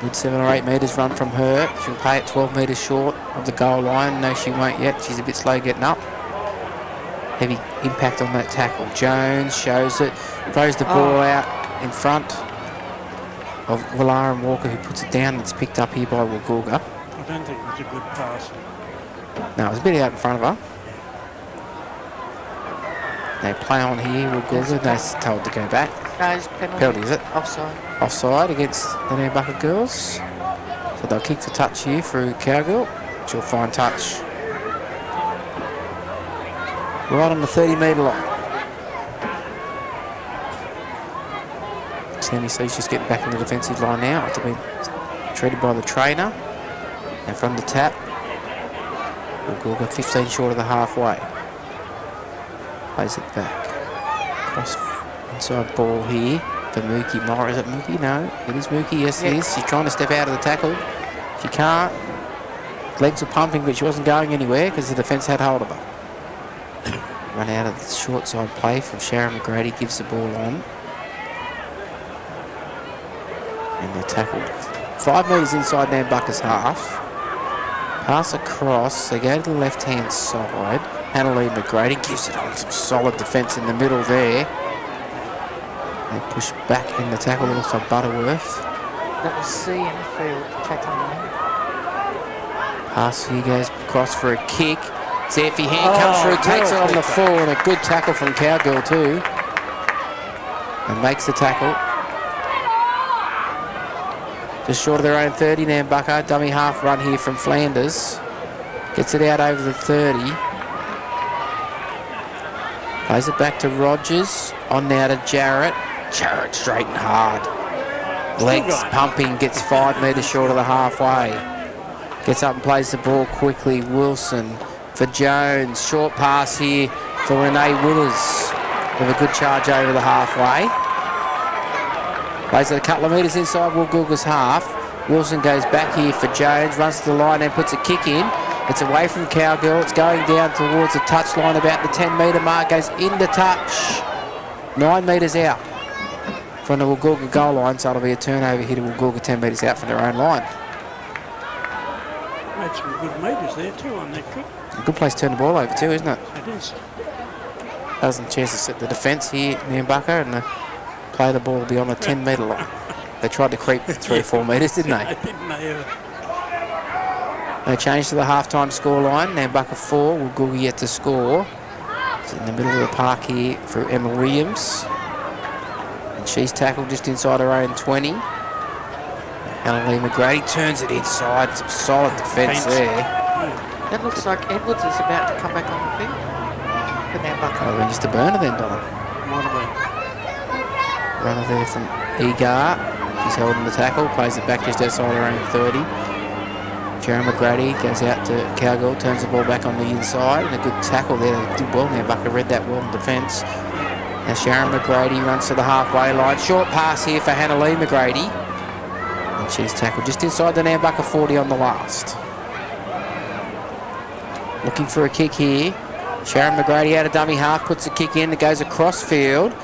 Good 7 or 8 metres run from her. She'll play it 12 metres short of the goal line. No, she won't yet. She's a bit slow getting up. Heavy impact on that tackle. Jones shows it. Throws the ball out in front of Willara and Walker, who puts it down. It's picked up here by Woolgoolga. I don't think it was a good pass. No, it was a bit out in front of her. They play on here. Woolgoolga. They're told to go back. No, it's penalty. Penalty, is it? Offside. Offside against the Nambucca girls. So they'll kick for touch here through Cowgirl. She'll find touch right on the 30 metre line. Sammy Slee's just getting back in the defensive line now after being treated by the trainer. And from the tap, Woolgoolga 15 short of the halfway. Plays it back. Cross inside ball here for Mookie Morrow. Is it Mookie? No, it is Mookie. Yes, it is. She's trying to step out of the tackle. She can't. Legs were pumping, but she wasn't going anywhere because the defence had hold of her. Run out of the short side play from Sharon McGrady, gives the ball on. And they're tackled 5 metres inside Nambucca's half. Pass across, they go to the left-hand side. Hannah-Lee McGrady gives it on, some solid defence in the middle there. They push back in the tackle, also Butterworth. That was C in the field, tackling me. Pass here goes across for a kick. Zephy hand comes through, takes it on the full, and a good tackle from Cowgirl too. And makes the tackle. Just short of their own 30, Nambucca. Dummy half run here from Flanders. Gets it out over the 30. Plays it back to Rogers. On now to Jarrett. Jarrett straight and hard. Legs pumping, gets 5 metres short of the halfway. Gets up and plays the ball quickly. Wilson for Jones. Short pass here for Renee Withers. With a good charge over the halfway. Plays it a couple of metres inside Woolgoolga's half. Wilson goes back here for Jones. Runs to the line and puts a kick in. It's away from Cowgirl. It's going down towards the touch line about the 10-metre mark. Goes into touch. 9 metres out from the Woolgoolga goal line. So it'll be a turnover here to Woolgoolga 10 metres out from their own line. Made some good metres there too on that kick. A good place to turn the ball over too, isn't it? It is. Doesn't chance to set the defence here, Nambucca, and the play the ball will be on the 10-metre line. They tried to creep 3 or 4 metres, didn't they? Didn't they ever? They changed to the half-time score line. Nambucca 4, Woolgoolga yet to score. It's in the middle of the park here for Emma Williams. And she's tackled just inside her own 20. Hannah-Lee McGrady turns it inside. Some solid defence there. That looks like Edwards is about to come back on the field for Nambucca. Oh, just a burner then, Donna. Might have been. Runner there from Egar. She's holding the tackle, plays it back just outside her own 30. Sharon McGrady goes out to Cowgirl, turns the ball back on the inside, and a good tackle there. They did well. Nambucca read that well in defence. Now Sharon McGrady runs to the halfway line. Short pass here for Hannah-Lee McGrady. And she's tackled just inside the Nambucca 40 on the last. Looking for a kick here. Sharon McGrady out of dummy half, puts a kick in. It goes across field.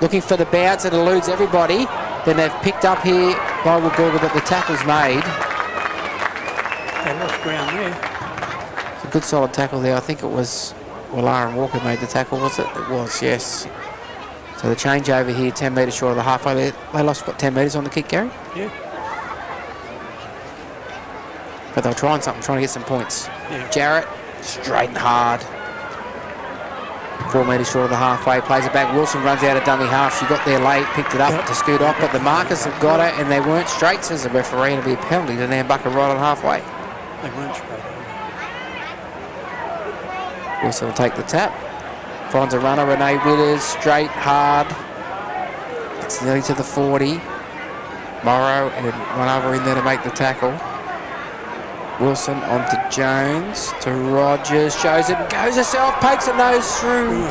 Looking for the bounce, it eludes everybody. Then they've picked up here by Woolgoolga, but the tackle's made. They lost ground there. It's a good solid tackle there. I think it was Aaron Walker made the tackle, was it? It was, yes. So the change over here, 10 metres short of the halfway. They lost, what, 10 metres on the kick, Gary? Yeah. But they're trying something, trying to get some points. Yeah. Jarrett, straight and hard. 4 metres short of the halfway, plays it back. Wilson runs out of dummy half. She got there late, picked it up to scoot off, but the markers have got her, and they weren't straight, says the referee. It'll be a penalty to Nambucca right on halfway. They weren't straight. Wilson will take the tap. Finds a runner, Renee Withers, straight, hard. It's nearly to the 40. Morrow and one over in there to make the tackle. Wilson on to Jones, to Rogers, shows it, goes herself, pokes a nose through.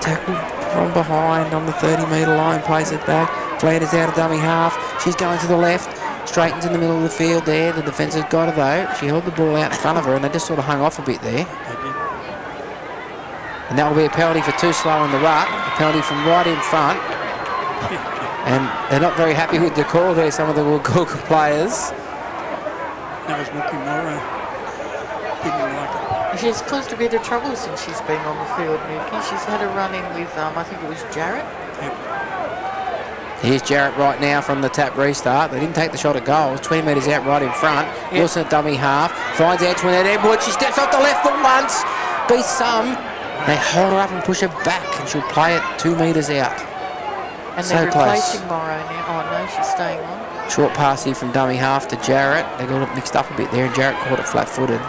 Tackled from behind on the 30-metre line, plays it back. Flanders out of dummy half. She's going to the left, straightens in the middle of the field there. The defence has got her though. She held the ball out in front of her and they just sort of hung off a bit there. And that will be a penalty for too slow in the ruck. A penalty from right in front. And they're not very happy with the call there, some of the Woolgoolga players. That was Mookie Morrow. Didn't like it. She's caused a bit of trouble since she's been on the field, Mookie. She's had a run in with, I think it was Jarrett. Yep. Here's Jarrett right now from the tap restart. They didn't take the shot at goal. 20 metres out right in front. Yep. Wilson at dummy half. Finds Antoinette Edwards. She steps off the left foot once. Beats some. They hold her up and push her back, and she'll play it 2 metres out. And so they're replacing close. Morrow now. Oh no, she's staying on. Short pass here from dummy half to Jarrett. They got it mixed up a bit there, and Jarrett caught it flat-footed.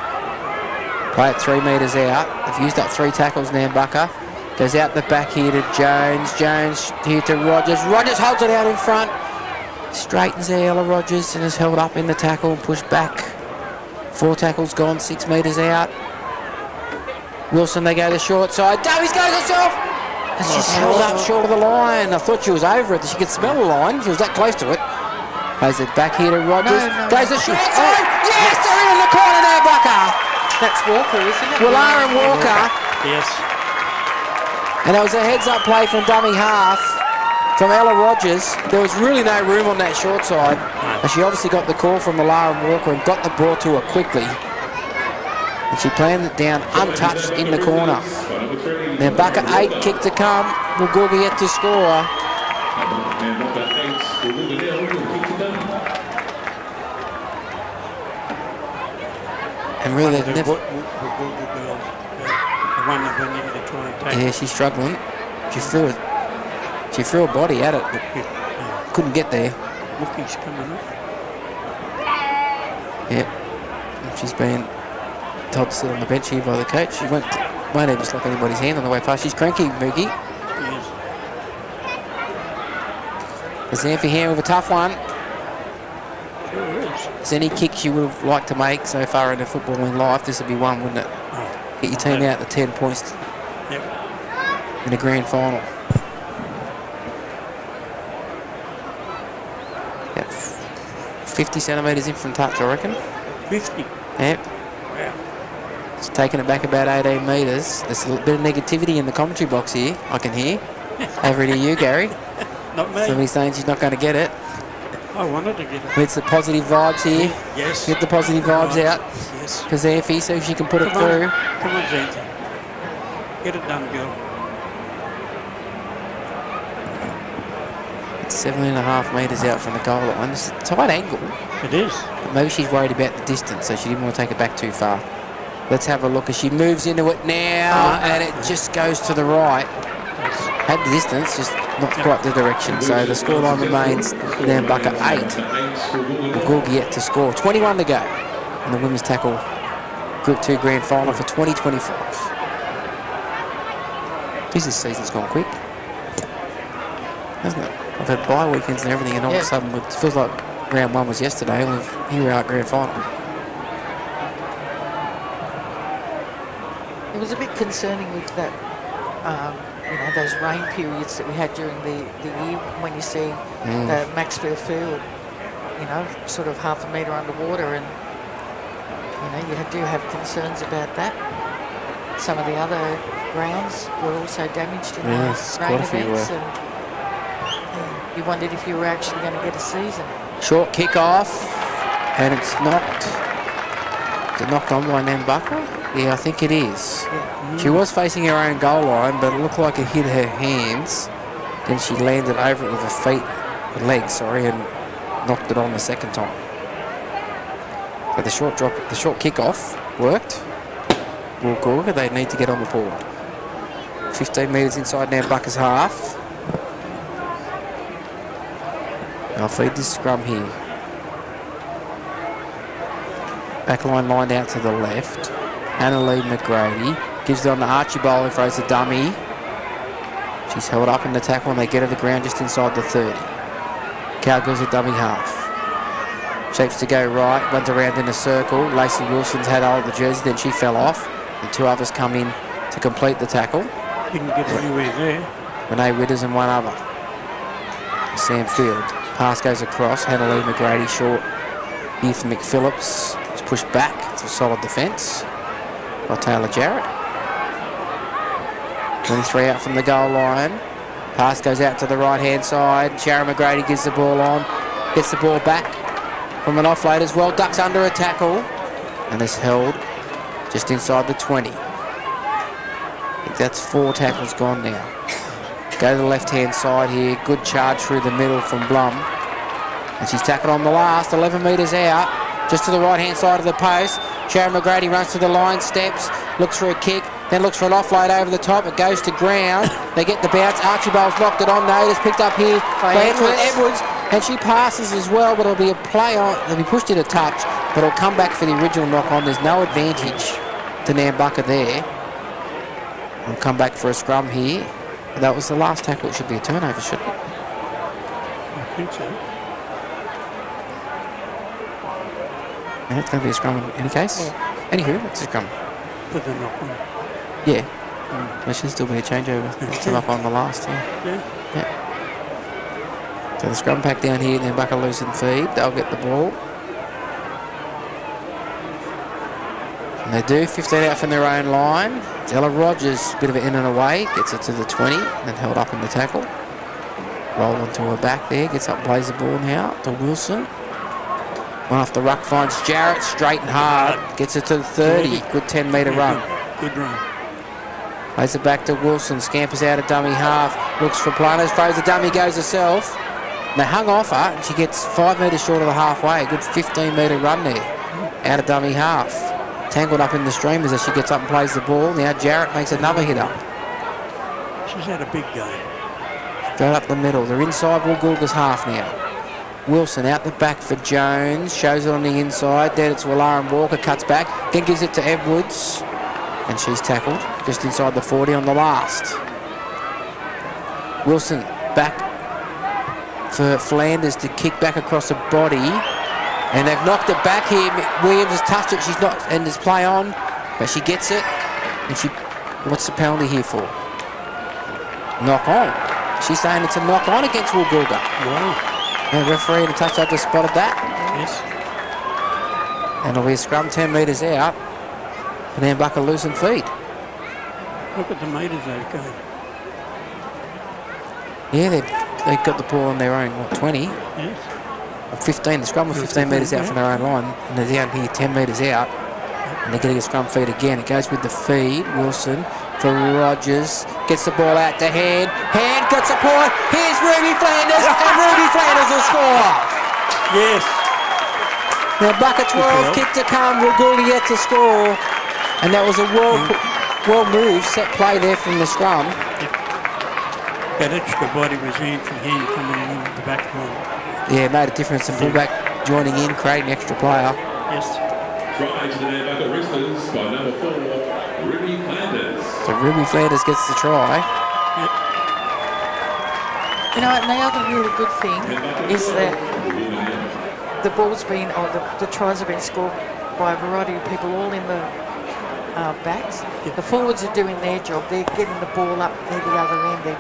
Play it 3 metres out. They've used up 3 tackles, Nambucca. Goes out the back here to Jones. Jones here to Rogers. Rogers holds it out in front. Straightens Ella Rogers and is held up in the tackle and pushed back. 4 tackles gone, 6 metres out. Wilson, they go to the short side. Davies goes herself! And she's held up short of the line. I thought she was over it. She could smell the line. She was that close to it. Plays it back here to Rogers. Goes to short side. Yes, they're in the corner there, Bucker. That's Walker, isn't it? Willaren Walker. Yes. And it was a heads-up play from dummy half from Ella Rogers. There was really no room on that short side. And she obviously got the call from Willaren Walker and got the ball to her quickly. And she planned it down untouched in the corner. Nambucca 8, kick to come. Woolgoolga yet to score. And really, they've never... The one that went in to try and take. Yeah, she's struggling. She threw a body at it, but couldn't get there. Mookie's coming off. Yep. And she's been told to sit on the bench here by the coach. She won't even slap anybody's hand on the way past. She's cranky, Mookie. Yes. Xanthi hand with a tough one. Sure is. Is any kicks you would have liked to make so far in the footballing life? This would be one, wouldn't it? Get your team out to 10 points in a grand final. Yep. 50 centimetres in from touch, I reckon. 50. Yep. Wow. It's taking it back about 18 metres. There's a little bit of negativity in the commentary box here, I can hear. Over to you, Gary. Not me. Somebody's saying she's not going to get it. I wanted to get it. It's the positive vibes here. Yes. Get the positive vibes out. Yes. For Xanthi, so she can put it through. Come on, Xanthi. Get it done, girl. It's 7.5 metres out from the goal line. It's a tight angle. It is. But maybe she's worried about the distance, so she didn't want to take it back too far. Let's have a look as she moves into it now, and it just goes to the right. Had the distance, just not quite the direction. So the scoreline remains Nambucca 8. Woolgoolga yet to score. 21 to go in the women's tackle Group 2 grand final for 2025. Geez, this season's gone quick, hasn't it? I've had bye weekends and everything, and all of a sudden it feels like round 1 was yesterday, and here we are at grand final. It was a bit concerning with that, those rain periods that we had during the year when you see the Maxfield Field, sort of half a metre underwater, and you do have concerns about that. Some of the other grounds were also damaged in those rain events, and you wondered if you were actually going to get a season. Short kick off, and it's knocked. Is it knocked on by Nambucca? Yeah, I think it is. Yeah. She was facing her own goal line, but it looked like it hit her hands. Then she landed over it with her legs, and knocked it on the second time. So the short kick off worked. Woolgoolga, they need to get on the board. 15 metres inside Nambucca's half. I'll feed this scrum here. Backline lined out to the left. Annalee McGrady gives it on to Archibald, who throws the dummy. She's held up in the tackle and they get her to the ground just inside the 30. Cowgirls a dummy half. Shapes to go right, runs around in a circle. Lacey Wilson's had hold of the jersey, then she fell off. And 2 others come in to complete the tackle. Didn't get anywhere there. Renee Witters and 1 other. Sam Field. Pass goes across. Annalee McGrady short here for McPhillips. It's pushed back. It's a solid defence by Taylor Jarrett. 23 out from the goal line. Pass goes out to the right-hand side. Sharon McGrady gives the ball on. Gets the ball back from an offload as well. Ducks under a tackle. And is held just inside the 20. I think that's 4 tackles gone now. Go to the left-hand side here. Good charge through the middle from Blum. And she's tackled on the last. 11 metres out. Just to the right-hand side of the post. Sharon McGrady runs to the line, steps, looks for a kick, then looks for an offload over the top. It goes to ground. They get the bounce. Archibald's knocked it on. Notice picked up here by Edwards. And she passes as well, but it'll be a play on. It'll be pushed in a touch, but it'll come back for the original knock on. There's no advantage to Nambucca there. We'll come back for a scrum here. That was the last tackle. It should be a turnover, shouldn't it? I think so. Yeah, it's going to be a scrum in any case. Yeah. Anywho, it's a scrum. Put the knock on. Yeah. There should still be a changeover. It's still up on the last, Yeah. So the scrum pack down here, then Nambucca loose and feed. They'll get the ball. And they do. 15 out from their own line. Ella Rogers, bit of an in and away, gets it to the 20, then held up in the tackle. Roll onto her back there, gets up, plays the ball now to Wilson. One off the ruck, finds Jarrett straight and hard, gets it to the 30. Good 10-metre run. Good run. Plays it back to Wilson, scampers out a dummy half, looks for Planos, throws the dummy, goes herself. And they hung off her, and she gets 5 metres short of the halfway. A good 15-metre run there, out of dummy half. Tangled up in the streamers as she gets up and plays the ball. Now Jarrett makes another hit up. She's had a big game. Straight up the middle. They're inside Woolgoolga's half now. Wilson out the back for Jones. Shows it on the inside. Then it's Wallara Walker. Cuts back. Then gives it to Edwards. And she's tackled just inside the 40 on the last. Wilson back for Flanders to kick back across the body. And they've knocked it back here. Williams has touched it. She's not, and there's play on. But she gets it. And she, what's the penalty here for? Knock on. She's saying it's a knock on against Woolgoolga. Wow. And the referee in the touchdown just spotted that. Yes. And it'll be a scrum 10 metres out. And then Nambucca loose and feed. Look at the metres they've gone. Yeah, they've got the ball on their own, 20? Yes. 15. The scrum was 15 metres out from their own line. And they're down here 10 metres out. And they're getting a scrum feed again. It goes with the feed. Wilson for Rogers. Gets the ball out to Hand. Hand gets a point. Here's Ruby Flanders. And Ruby Flanders will score. Yes. Now Bucket 12, kick to come. Woolgoolga yet to score. And that was a well moved set play there from the scrum. That extra body was in from him coming in the back line. Yeah, it made a difference. The fullback joining in, creating extra player. Yes. Try to the Nambucca Roosters by number 4, Ruby Flanders. So Ruby Flanders gets the try. Yep. You know, and the other really good thing is that the ball's been, or the tries have been scored by a variety of people, all in the backs. Yep. The forwards are doing their job. They're getting the ball up near the other end. They're,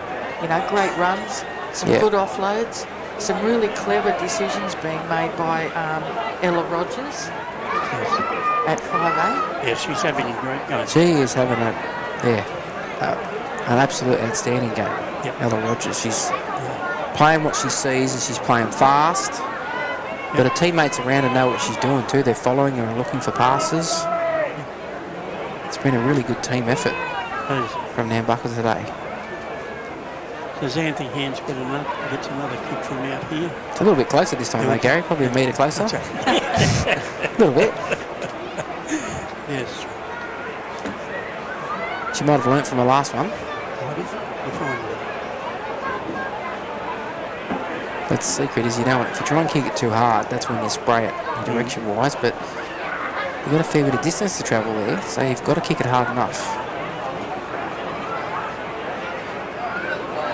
great runs, some good offloads, some really clever decisions being made by Ella Rogers at 5'8". Yes, she's having a great game. She is having an absolute outstanding game. Yep. Ella Rogers, she's playing what she sees, and she's playing fast. But her teammates around her know what she's doing too. They're following her and looking for passes. It's been a really good team effort from Nambucca today. So Xanthi Hands gets another kick from out here. It's a little bit closer this time though, Gary. Probably a metre closer. A little bit. Yes. She might have learnt from the last one. But the secret is, if you try and kick it too hard, that's when you spray it direction-wise. But you've got a fair bit of distance to travel there, so you've got to kick it hard enough.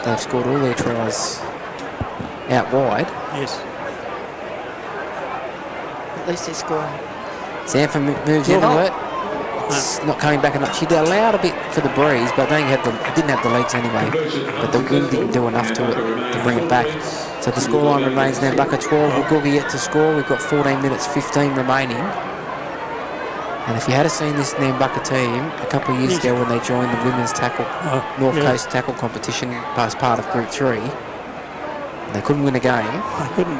They've scored all their tries out wide. Yes. At least they're scoring. Xantha moves into it. It's not coming back enough. She allowed a bit for the breeze, but I think it didn't have the legs anyway. But the wind didn't do enough to it to bring it back. So the scoreline remains Nambucca 12, Woolgoolga yet to score. We've got 14 minutes, 15 remaining. And if you had seen this Nambucca team a couple of years ago when they joined the women's tackle, North Coast tackle competition as part of Group 3, they couldn't win a game. I couldn't.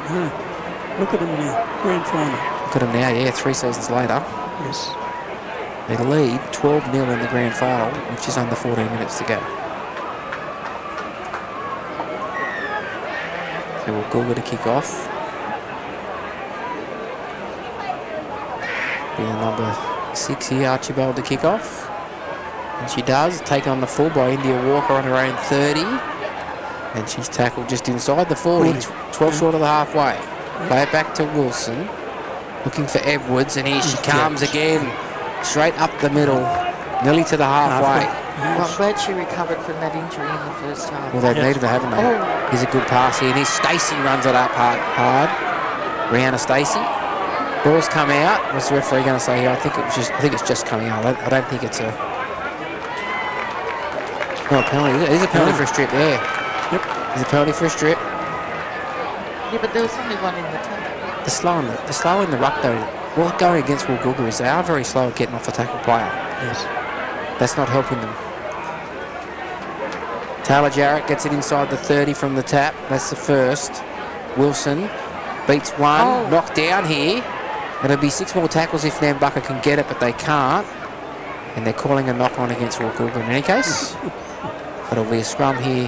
Look at them now, grand final. Look at them now, 3 seasons later. Yes. They lead 12-0 in the grand final, which is under 14 minutes to go. So Woolgoolga to kick off. Be the number 6 here, Archibald to kick off. And she does, taken on the full by India Walker on her own 30. And she's tackled just inside the 40, 12 short of the halfway. Play it back to Wilson. Looking for Edwards, and here she comes again. Straight up the middle, nearly to the halfway. Well, I'm glad she recovered from that injury in the first half. Well, they've needed her, haven't they? Here's a good pass here, and here's Stacey runs it up hard. Rihanna Stacey. Ball's come out. What's the referee going to say here? I think it's just coming out. I don't think it's a penalty. It is a penalty for a strip there. Yep. It's a penalty for a strip. Yeah, but there was only one in the tackle. The slow in the ruck though. What going against Woolgoolga is they are very slow at getting off the tackle player. Yes. That's not helping them. Taylor Jarrett gets it inside the 30 from the tap. That's the first. Wilson beats one. Knocked down here. It'll be 6 more tackles if Nambucca can get it, but they can't. And they're calling a knock on against Woolgoolga in any case. But it'll be a scrum here.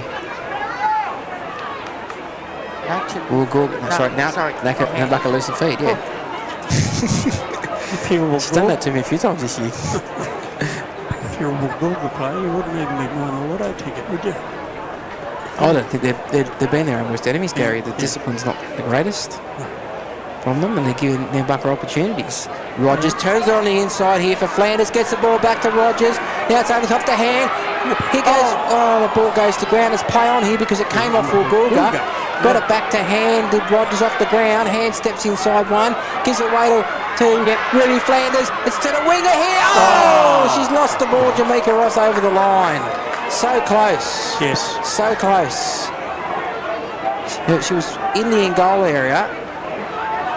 Woolgoolga. Sorry. Nambucca lose some feet, yeah. She's done that to me a few times this year. If you're a Woolgoolga player, you wouldn't even need one auto ticket, would you? I don't think they've been their own worst enemies, Gary. The discipline's not the greatest from them, and they're giving Nambucca opportunities. Rogers turns it on the inside here for Flanders, gets the ball back to Rogers. Now it's over the top to hand. He goes, the ball goes to ground. It's play on here because it came off Woolgoolga. Got it back to hand. Did Rogers off the ground. Hand steps inside one. Gives it away to Ruby Flanders. It's to the winger here. She's lost the ball. Jamaica Ross over the line. So close. Yes. So close. She was in the in-goal area,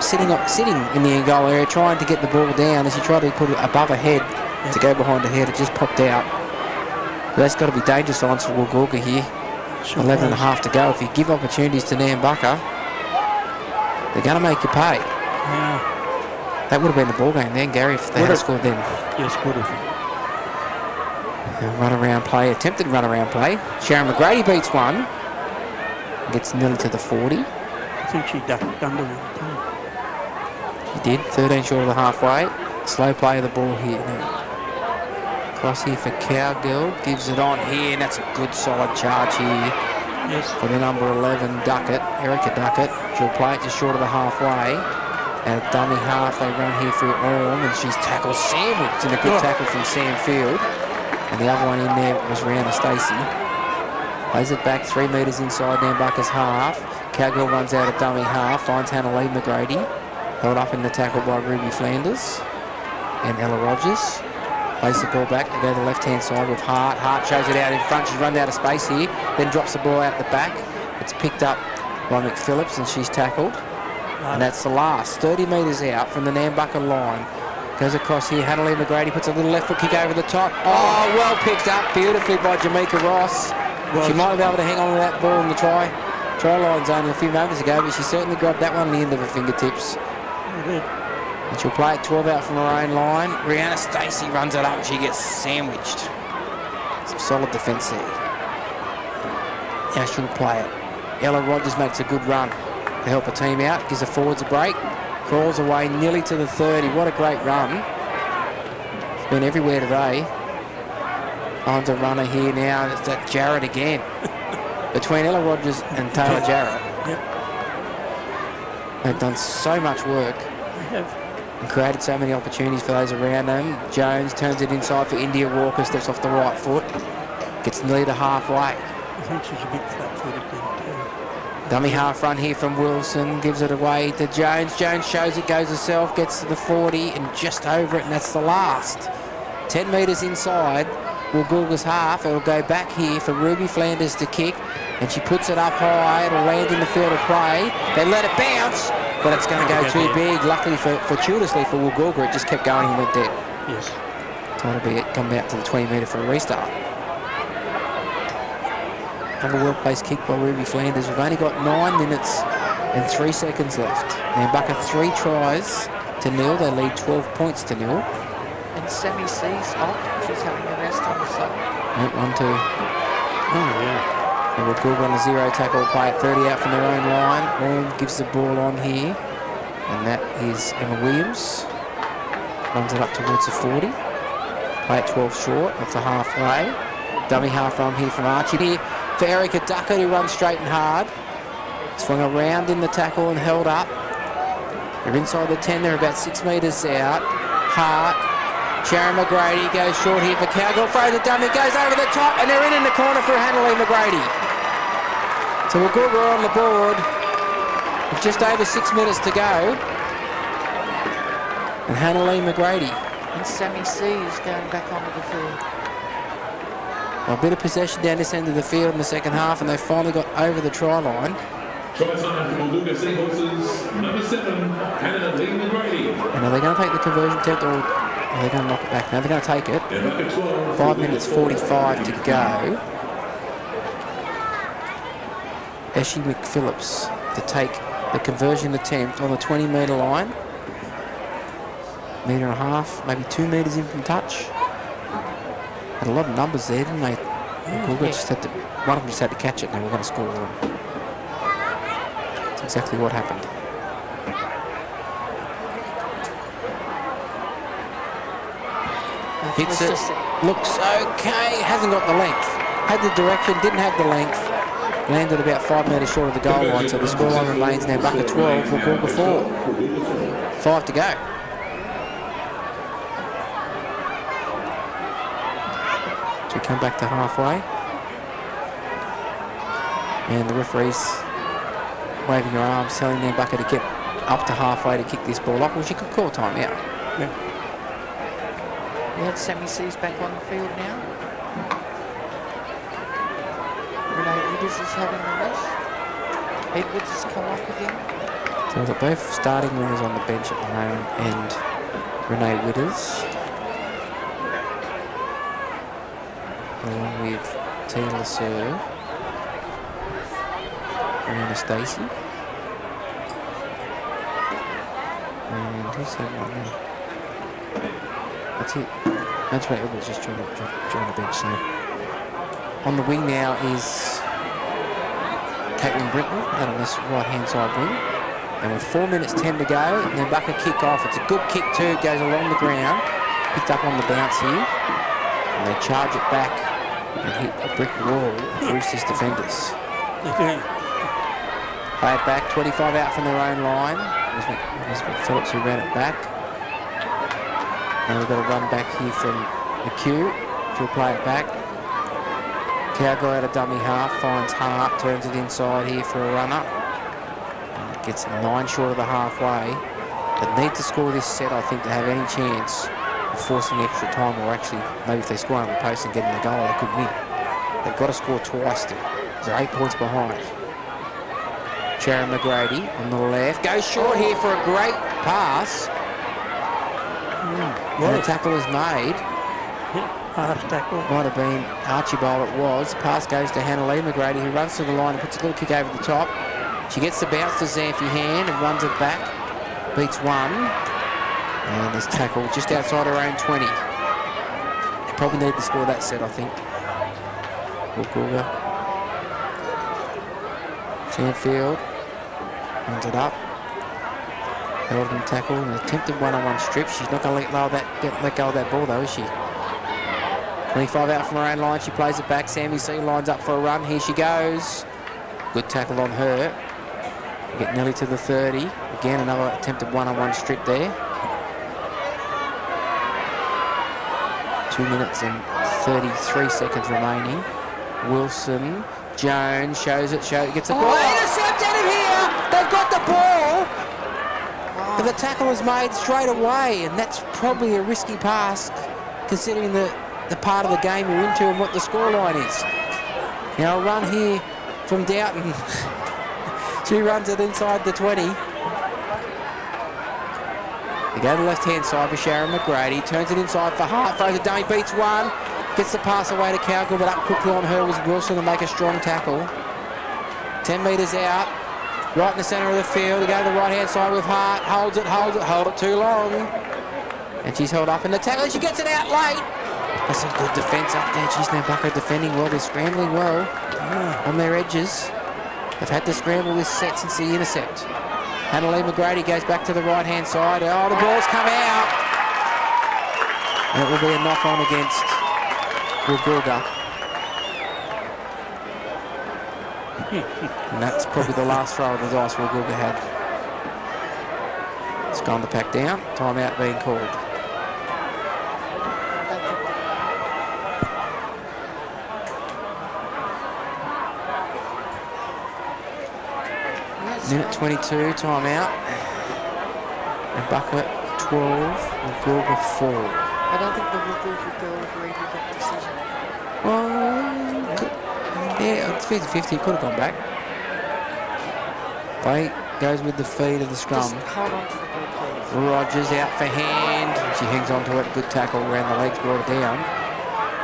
sitting in the in-goal area, trying to get the ball down. As she tried to put it above her head to go behind her head, it just popped out. But that's got to be danger signs for Woolgoolga here. 11 and a half to go. If you give opportunities to Nambucca, they're going to make you pay. Yeah. That would have been the ball game then, Gary, if they had scored then. Yes, would have. Run around play, attempted run around play. Sharon McGrady beats one. Gets nearly to the 40. I think she ducked under it too. She did, 13 short of the halfway. Slow play of the ball here now. Cross here for Cowgill, gives it on here, and that's a good solid charge here. Yes. For the number 11 Duckett, Erica Duckett. She'll play it just short of the halfway. At dummy half, they run here through Orm, and she's tackled sandwiched, and a good tackle from Sam Field. And the other one in there was Rihanna Stacey. Plays it back 3 metres inside Nambucca's half. Cowgill runs out of dummy half, finds Hannah Lee McGrady. Held up in the tackle by Ruby Flanders and Ella Rogers. Plays the ball back to go to the left-hand side with Hart. Hart shows it out in front. She's run out of space here, then drops the ball out the back. It's picked up by McPhillips, and she's tackled. And that's the last. 30 metres out from the Nambucca line. Goes across here. Hannah Lee McGrady puts a little left foot kick over the top. Oh, well picked up beautifully by Jamaica Ross. She might have been able to hang on to that ball in the try line zone a few moments ago, but she certainly grabbed that one on the end of her fingertips. And she'll play it 12 out from her own line. Rihanna Stacey runs it up and she gets sandwiched. Some solid defence there. Now she'll play it. Ella Rogers makes a good run to help her team out. Gives the forwards a break. Crawls away nearly to the 30. What a great run. It's been everywhere today. Finds a runner here now. It's that Jarrett again. Between Ella Rogers and Taylor Jarrett. They've done so much work. And created so many opportunities for those around them. Jones turns it inside for India Walker. Steps off the right foot. Gets nearly to halfway. I think she's a bit flat-footed then too. Dummy half run here from Wilson. Gives it away to Jones. Jones shows it, goes herself. Gets to the 40 and just over it. And that's the last. 10 metres inside Woolgoolga's half. It'll go back here for Ruby Flanders to kick. And she puts it up high. It'll land in the field of play. They let it bounce. But it's going to go too big. Luckily, fortuitously for Woolgoolga, it just kept going and went dead. Yes. So it'll be it, come out to the 20 metre for a restart. Another well-placed kick by Ruby Flanders. We've only got 9 minutes and 3 seconds left. Nambucca 3 tries to 0. They lead 12 points to 0. And Sammy C's off. She's having a rest on the side. 1-2. Oh, yeah. And Woolgoolga on a 0 tackle, play at 30 out from their own line. Orm gives the ball on here. And that is Emma Williams. Runs it up towards the 40. Play at 12 short of the halfway. Dummy half run here from Archie. Here for Erica Duckett, who runs straight and hard. Swung around in the tackle and held up. They're inside the 10. They're about 6 metres out. Hart. Sharon McGrady goes short here for Cowgill. Throws a dummy, goes over the top, and they're in the corner for Hannah Lee McGrady. So Woolgoolga on the board with just over 6 minutes to go. And Hannah Lee McGrady. And Sammy C is going back onto the field. A bit of possession down this end of the field in the second half, and they finally got over the try line. Try time for Woolgoolga Seahorses, number 7, Hannah Lee McGrady. And are they going to take the conversion attempt, or are they going to knock it back? No, they're going to take it. And number 12, 5 minutes 45 to go. Eshy McPhillips to take the conversion attempt on the 20-metre line. Metre and a half, maybe 2 metres in from touch. Had a lot of numbers there, didn't they? Woolgoolga just had to, one of them just had to catch it and they were going to score them. That's exactly what happened. Hits it, looks okay, hasn't got the length. Had the direction, didn't have the length. Landed about 5 metres short of the goal line, so the scoreline remains Nambucca 12, Woolgoolga 4. 5 to go. So we come back to halfway. And the referee's waving her arms, telling Nambucca to get up to halfway to kick this ball off. Well, she could call time out. Yeah. We had Sammy C's back on the field now. Renee Withers is having a rest. Edwards has come up again. So we've got both starting winners on the bench at the moment, and Renee Withers, along with Tia Lasser, Rihanna Stacey, and who's that one there? That's it. That's right, Edwards just joined the bench. So on the wing now is Caitlin Britton out on this right-hand side wing. And with 4 minutes 10 to go, Nambucca kick off. It's a good kick too. It goes along the ground. Picked up on the bounce here. And they charge it back and hit a brick wall of Roosters defenders. Play it back, 25 out from their own line. It was McPhillips who ran it back. And we've got a run back here from McHugh. She'll play it back. Cowgirl out of dummy half, finds Hart, turns it inside here for a runner. Gets 9 short of the halfway. They need to score this set, I think, to have any chance of forcing extra time, or actually, maybe if they score on the post and get in the goal, they could win. They've got to score twice to. They're 8 points behind. Sharon McGrady on the left. Goes short here for a great pass. And the tackle is made. Half tackle. Might have been Archibald, it was. Pass goes to Hannah Lee McGrady, who runs to the line and puts a little kick over the top. She gets the bounce to Xanthi Hand and runs it back. Beats one. And this tackle just outside her own 20. They probably need to score that set, I think. Woolgoolga. Sandfield runs it up. Held and tackle and attempted one-on-one strip. She's not going to let go of that ball though, is she? 25 out from her own line. She plays it back. Sammy C lines up for a run. Here she goes. Good tackle on her. We get nearly to the 30. Again, another attempted one-on-one strip there. 2 minutes and 33 seconds remaining. Wilson, Jones shows it, gets a ball. Intercepted it here! They've got the ball! But the tackle was made straight away, and that's probably a risky pass, considering the part of the game you're into and what the scoreline is. Now a run here from Doughton. She runs it inside the 20. They go to the left-hand side for Sharon McGrady. Turns it inside for Hart. Throws a dummy, beats one. Gets the pass away to Cowgill, but up quickly on her was Wilson to make a strong tackle. 10 metres out. Right in the centre of the field. They go to the right-hand side with Hart. Hold it too long. And she's held up in the tackle. She gets it out late. That's some good defence up there. She's Nambucca defending well. They're scrambling well on their edges. They've had to scramble this set since the intercept. Hannah Lee McGrady goes back to the right-hand side. Oh, the ball's come out. And it will be a knock-on against Woolgoolga. And that's probably the last throw of the dice Woolgoolga had. It's gone to pack down. Timeout being called. Minute 22, timeout. Nambucca 12, Woolgoolga 4. I don't think the Woolgoolga girl agreed with that decision. Well, yeah, it's 50-50. Could have gone back. Play goes with the feed of the scrum. Just hold on to the ball, please. Rogers out for hand. She hangs on to it. Good tackle around the legs, brought it down.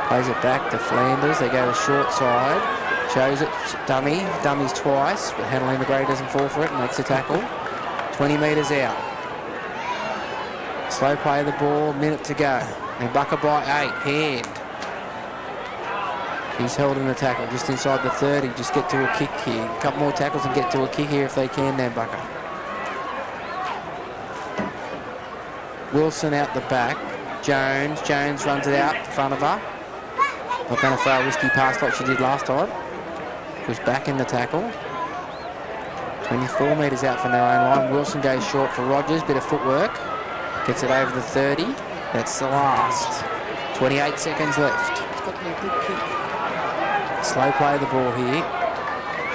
Plays it back to Flanders. They go to the short side. Shows it. Dummy. Dummies twice. But Hannah McGray doesn't fall for it. Makes a tackle. 20 metres out. Slow play of the ball. Minute to go. Nambucca by 8. Hand. He's held in the tackle just inside the 30. Just get to a kick here. A couple more tackles and get to a kick here if they can, Nambucca. Wilson out the back. Jones. Jones runs it out in front of her. Not going to throw a risky pass like she did last time. Push back in the tackle. 24 metres out from their own line. Wilson goes short for Rogers. Bit of footwork. Gets it over the 30. That's the last. 28 seconds left. It's got to be a good kick. Slow play of the ball here.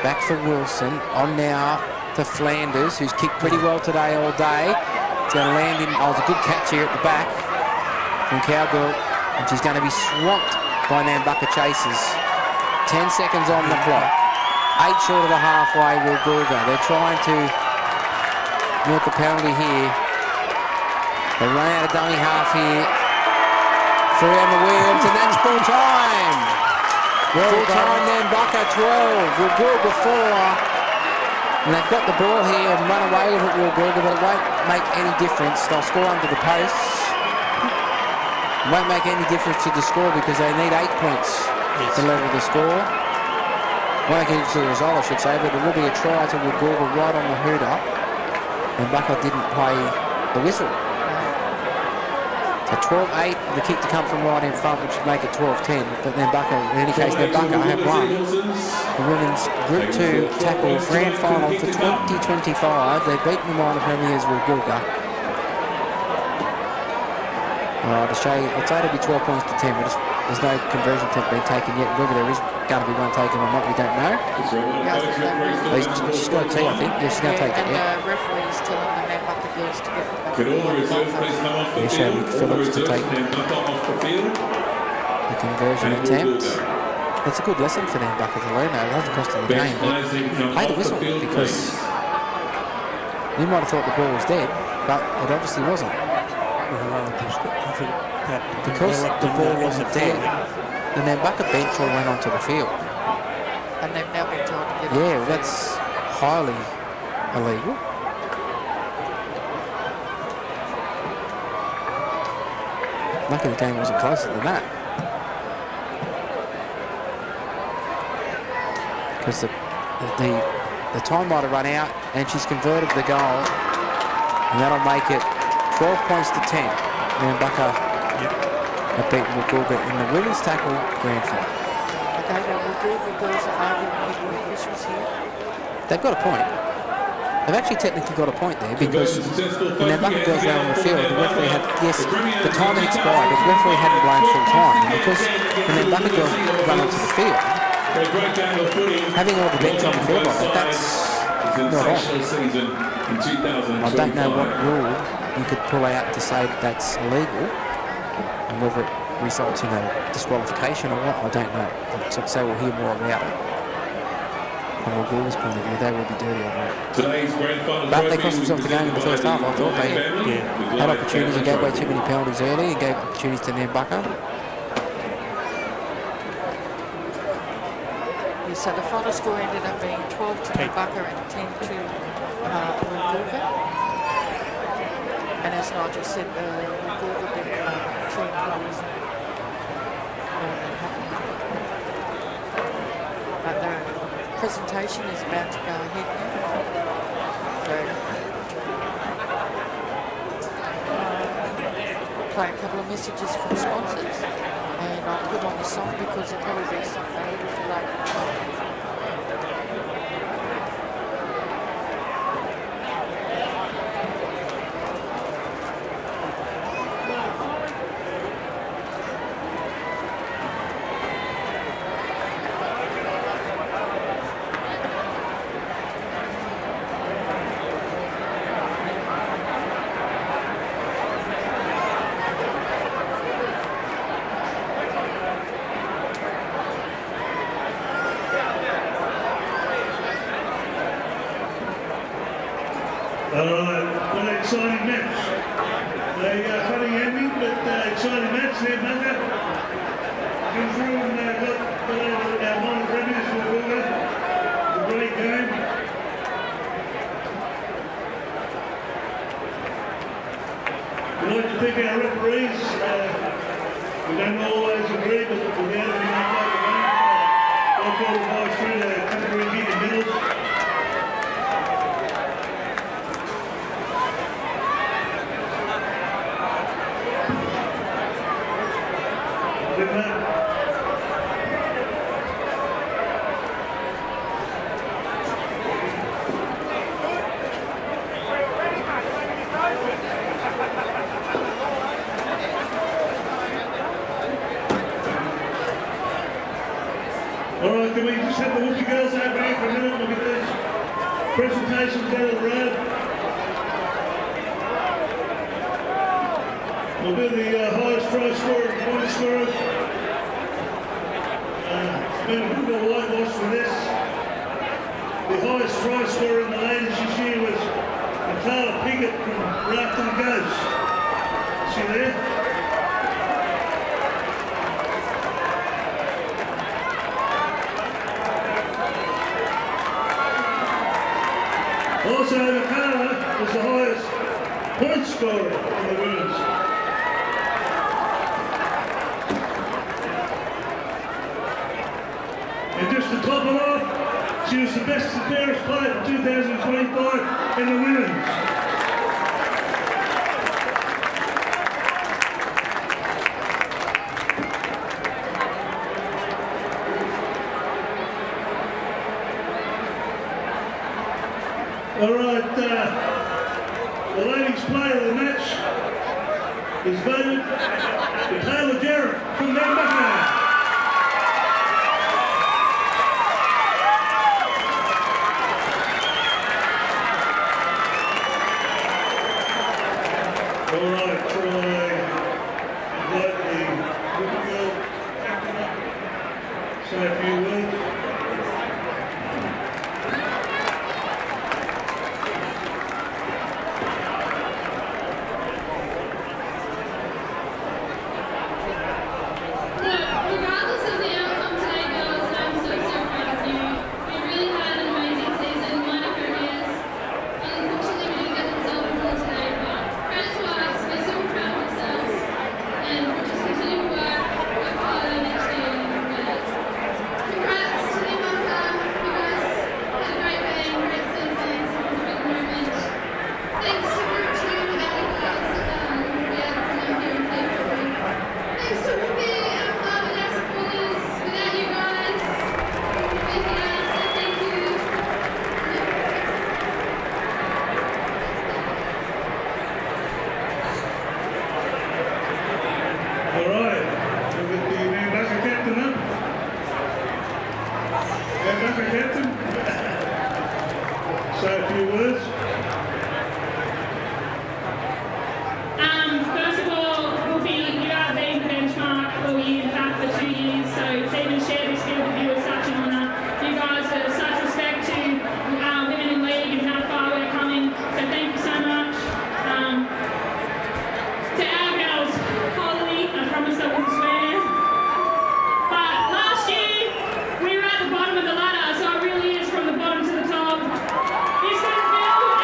Back for Wilson. On now to Flanders, who's kicked pretty well today all day. It's going to land in. Oh, it's a good catch here at the back from Cowgirl. And she's going to be swamped by Nambucca chasers. 10 seconds on the clock. 8 short of the halfway, Woolgoolga. They're trying to milk a penalty here. They run out of dummy half here. Three on the wheels, and that's full time. Full time, Nambucca 12, Woolgoolga 4. And they've got the ball here and run away with it, Woolgoolga, but it won't make any difference. They'll score under the posts. It won't make any difference to the score because they need 8 points to level the score. Won't make any difference to the result, I should say, but it will be a try to Woolgoolga right on the hooter. Nambucca didn't play the whistle. So 12-8, the kick to come from right in front, which would make it 12-10. But Nambucca, in any case, Nambucca have won the women's Group 2 tackle grand final for 2025. They've beaten the minor premiers Woolgoolga. I'd say it'll be 12 points to 10, but there's no conversion attempt being taken yet. Whether there is going to be one taken or not, we don't know. She's got a tee, I think. Yeah, she's going to take it, yeah. And the referee is telling the Nambucca girls to get the back. Could all reserves please come off the field? Phillips to take Nambucca off the field. the conversion attempt. That's a good lesson for Nambucca to learn. It hasn't cost them the game, but play the whistle because you might have thought the ball was dead, but it obviously wasn't. Because the ball wasn't dead, the Nambucca bench all went onto the field. And they've now been told to get it. Yeah, well, that's highly illegal. Lucky the game wasn't closer than that. Because the time might have run out and she's converted the goal, and that'll make it 12 points to 10. Nambucca have beaten Woolgoolga in the women's tackle grand final. Okay, now Woolgoolga girls are arguing with the officials here. They've got a point. They've actually technically got a point there because the Nambucca girls ran on the field. The referee had, yes, the time had expired, but the referee hadn't blown full time. And because the Nambucca girls run onto the field, having all the bench on the field like that, that's not on. I don't know what rule you could pull out to say that that's illegal, and whether it results in a disqualification or what, I don't know. So we'll hear more about it. From Woolgoolga's point of view, they will be dirty on that. But they cost themselves the game in the first half. I thought they had opportunities and gave away too many penalties early and gave opportunities to Nambucca. So the final score ended up being 12 to Nambucca and 10 to Woolgoolga. And as Nigel said, Woolgoolga did 2 penalties more than happy. But the presentation is about to go ahead now. So play a couple of messages from sponsors, and I'll put on the song because it'll probably be something a little too late. What an exciting match. A funny ending, but exciting match there, Nambucca. Come through and got over our minor premiers for Woolgoolga. A great game. We'd like to thank our referees. We don't always agree, but without them, we don't play the game. Like all the guys through the category here in medals. Good luck. All right, can we just have the Woolgoolga girls over here for a minute? Look at these presentations down the road. We'll do the highest try scorer and point scorer. It's been a good whitewash for this. The highest try scorer in the ladies this year was Carla Pickett from Rugby Ghost. See there? Also, Carla was the highest point scorer in the women's. And just to top it off, she was the best and fairest player in 2025 in the women's. All right, the ladies' player of the match is voted to Taylor Jarrett from Nambucca. All right, so I invite the Rugby girl captain up, say a few words. Say a few words. First of all, you have been the benchmark all year, in fact, for 2 years, so to even share this field with you is such an honour. You guys have such respect to women in league and how far we're coming, so thank you so much. To our girls, Holly, I promise I wouldn't swear, but last year we were at the bottom of the ladder, so it really is from the bottom to the top. This was built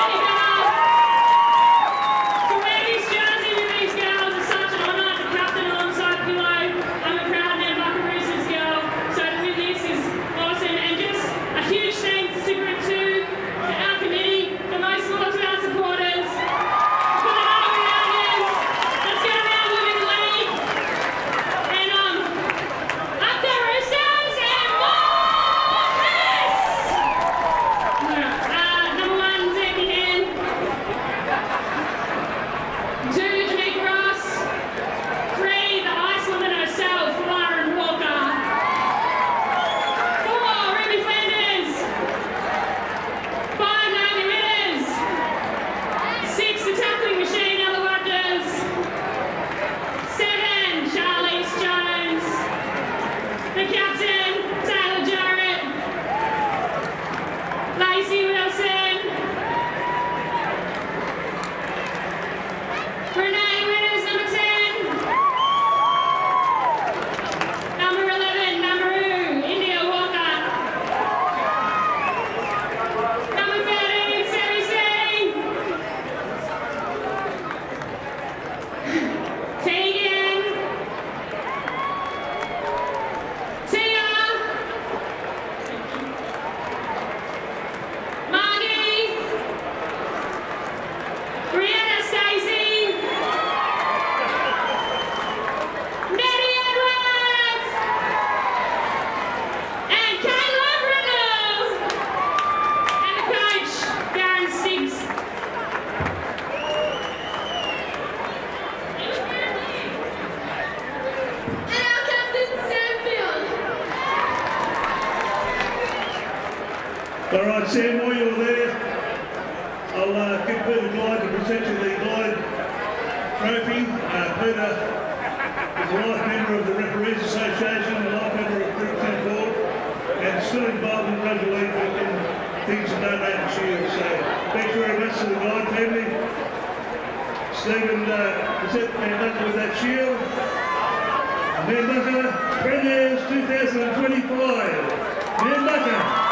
All right, Sam, while you're there, I'll get Peter Glyde to present you the Glyde Trophy. Peter is a life member of the Referees Association, a life member of Group 10 Board, and still involved in rugby league and things that don't happen to you. So thanks very much to the Glyde family. Stephen, present Nambucca with that shield. Nambucca Premiers 2025. Nambucca.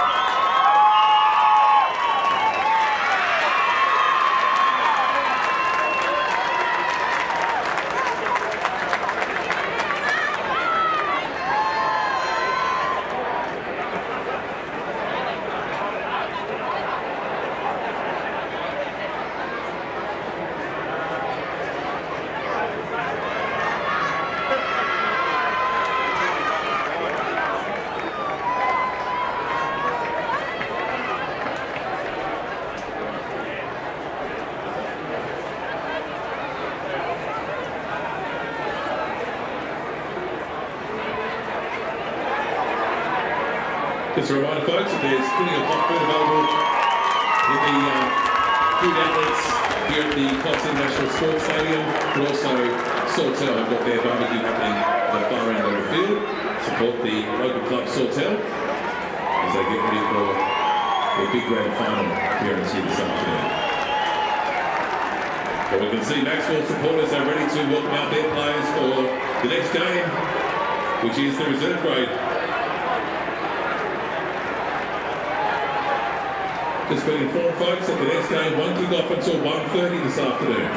Just a reminder, folks, that there's plenty of hot food available in the food outlets here at the Cox International Sports Stadium, but also Sawtell have got their barbecue happening at the far end of the field. Support the local club Sawtell as they get ready for their big grand final appearance here this afternoon. But we can see Maxwell supporters are ready to welcome out their players for the next game, which is the reserve grade. Just been informed, folks, that the next game won't kick off until 1:30 this afternoon.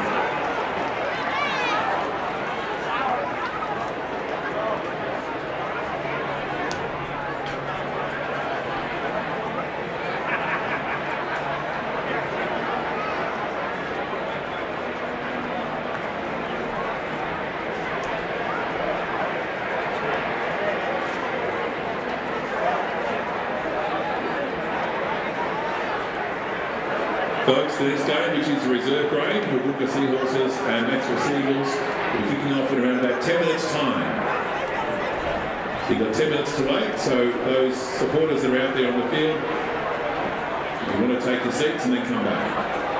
Folks, the next game, which is the reserve grade, Woolgoolga Seahorses and Maxwell Seagulls, will be kicking off in around about 10 minutes' time. So you've got 10 minutes to wait, so those supporters that are out there on the field, you want to take your seats and then come back.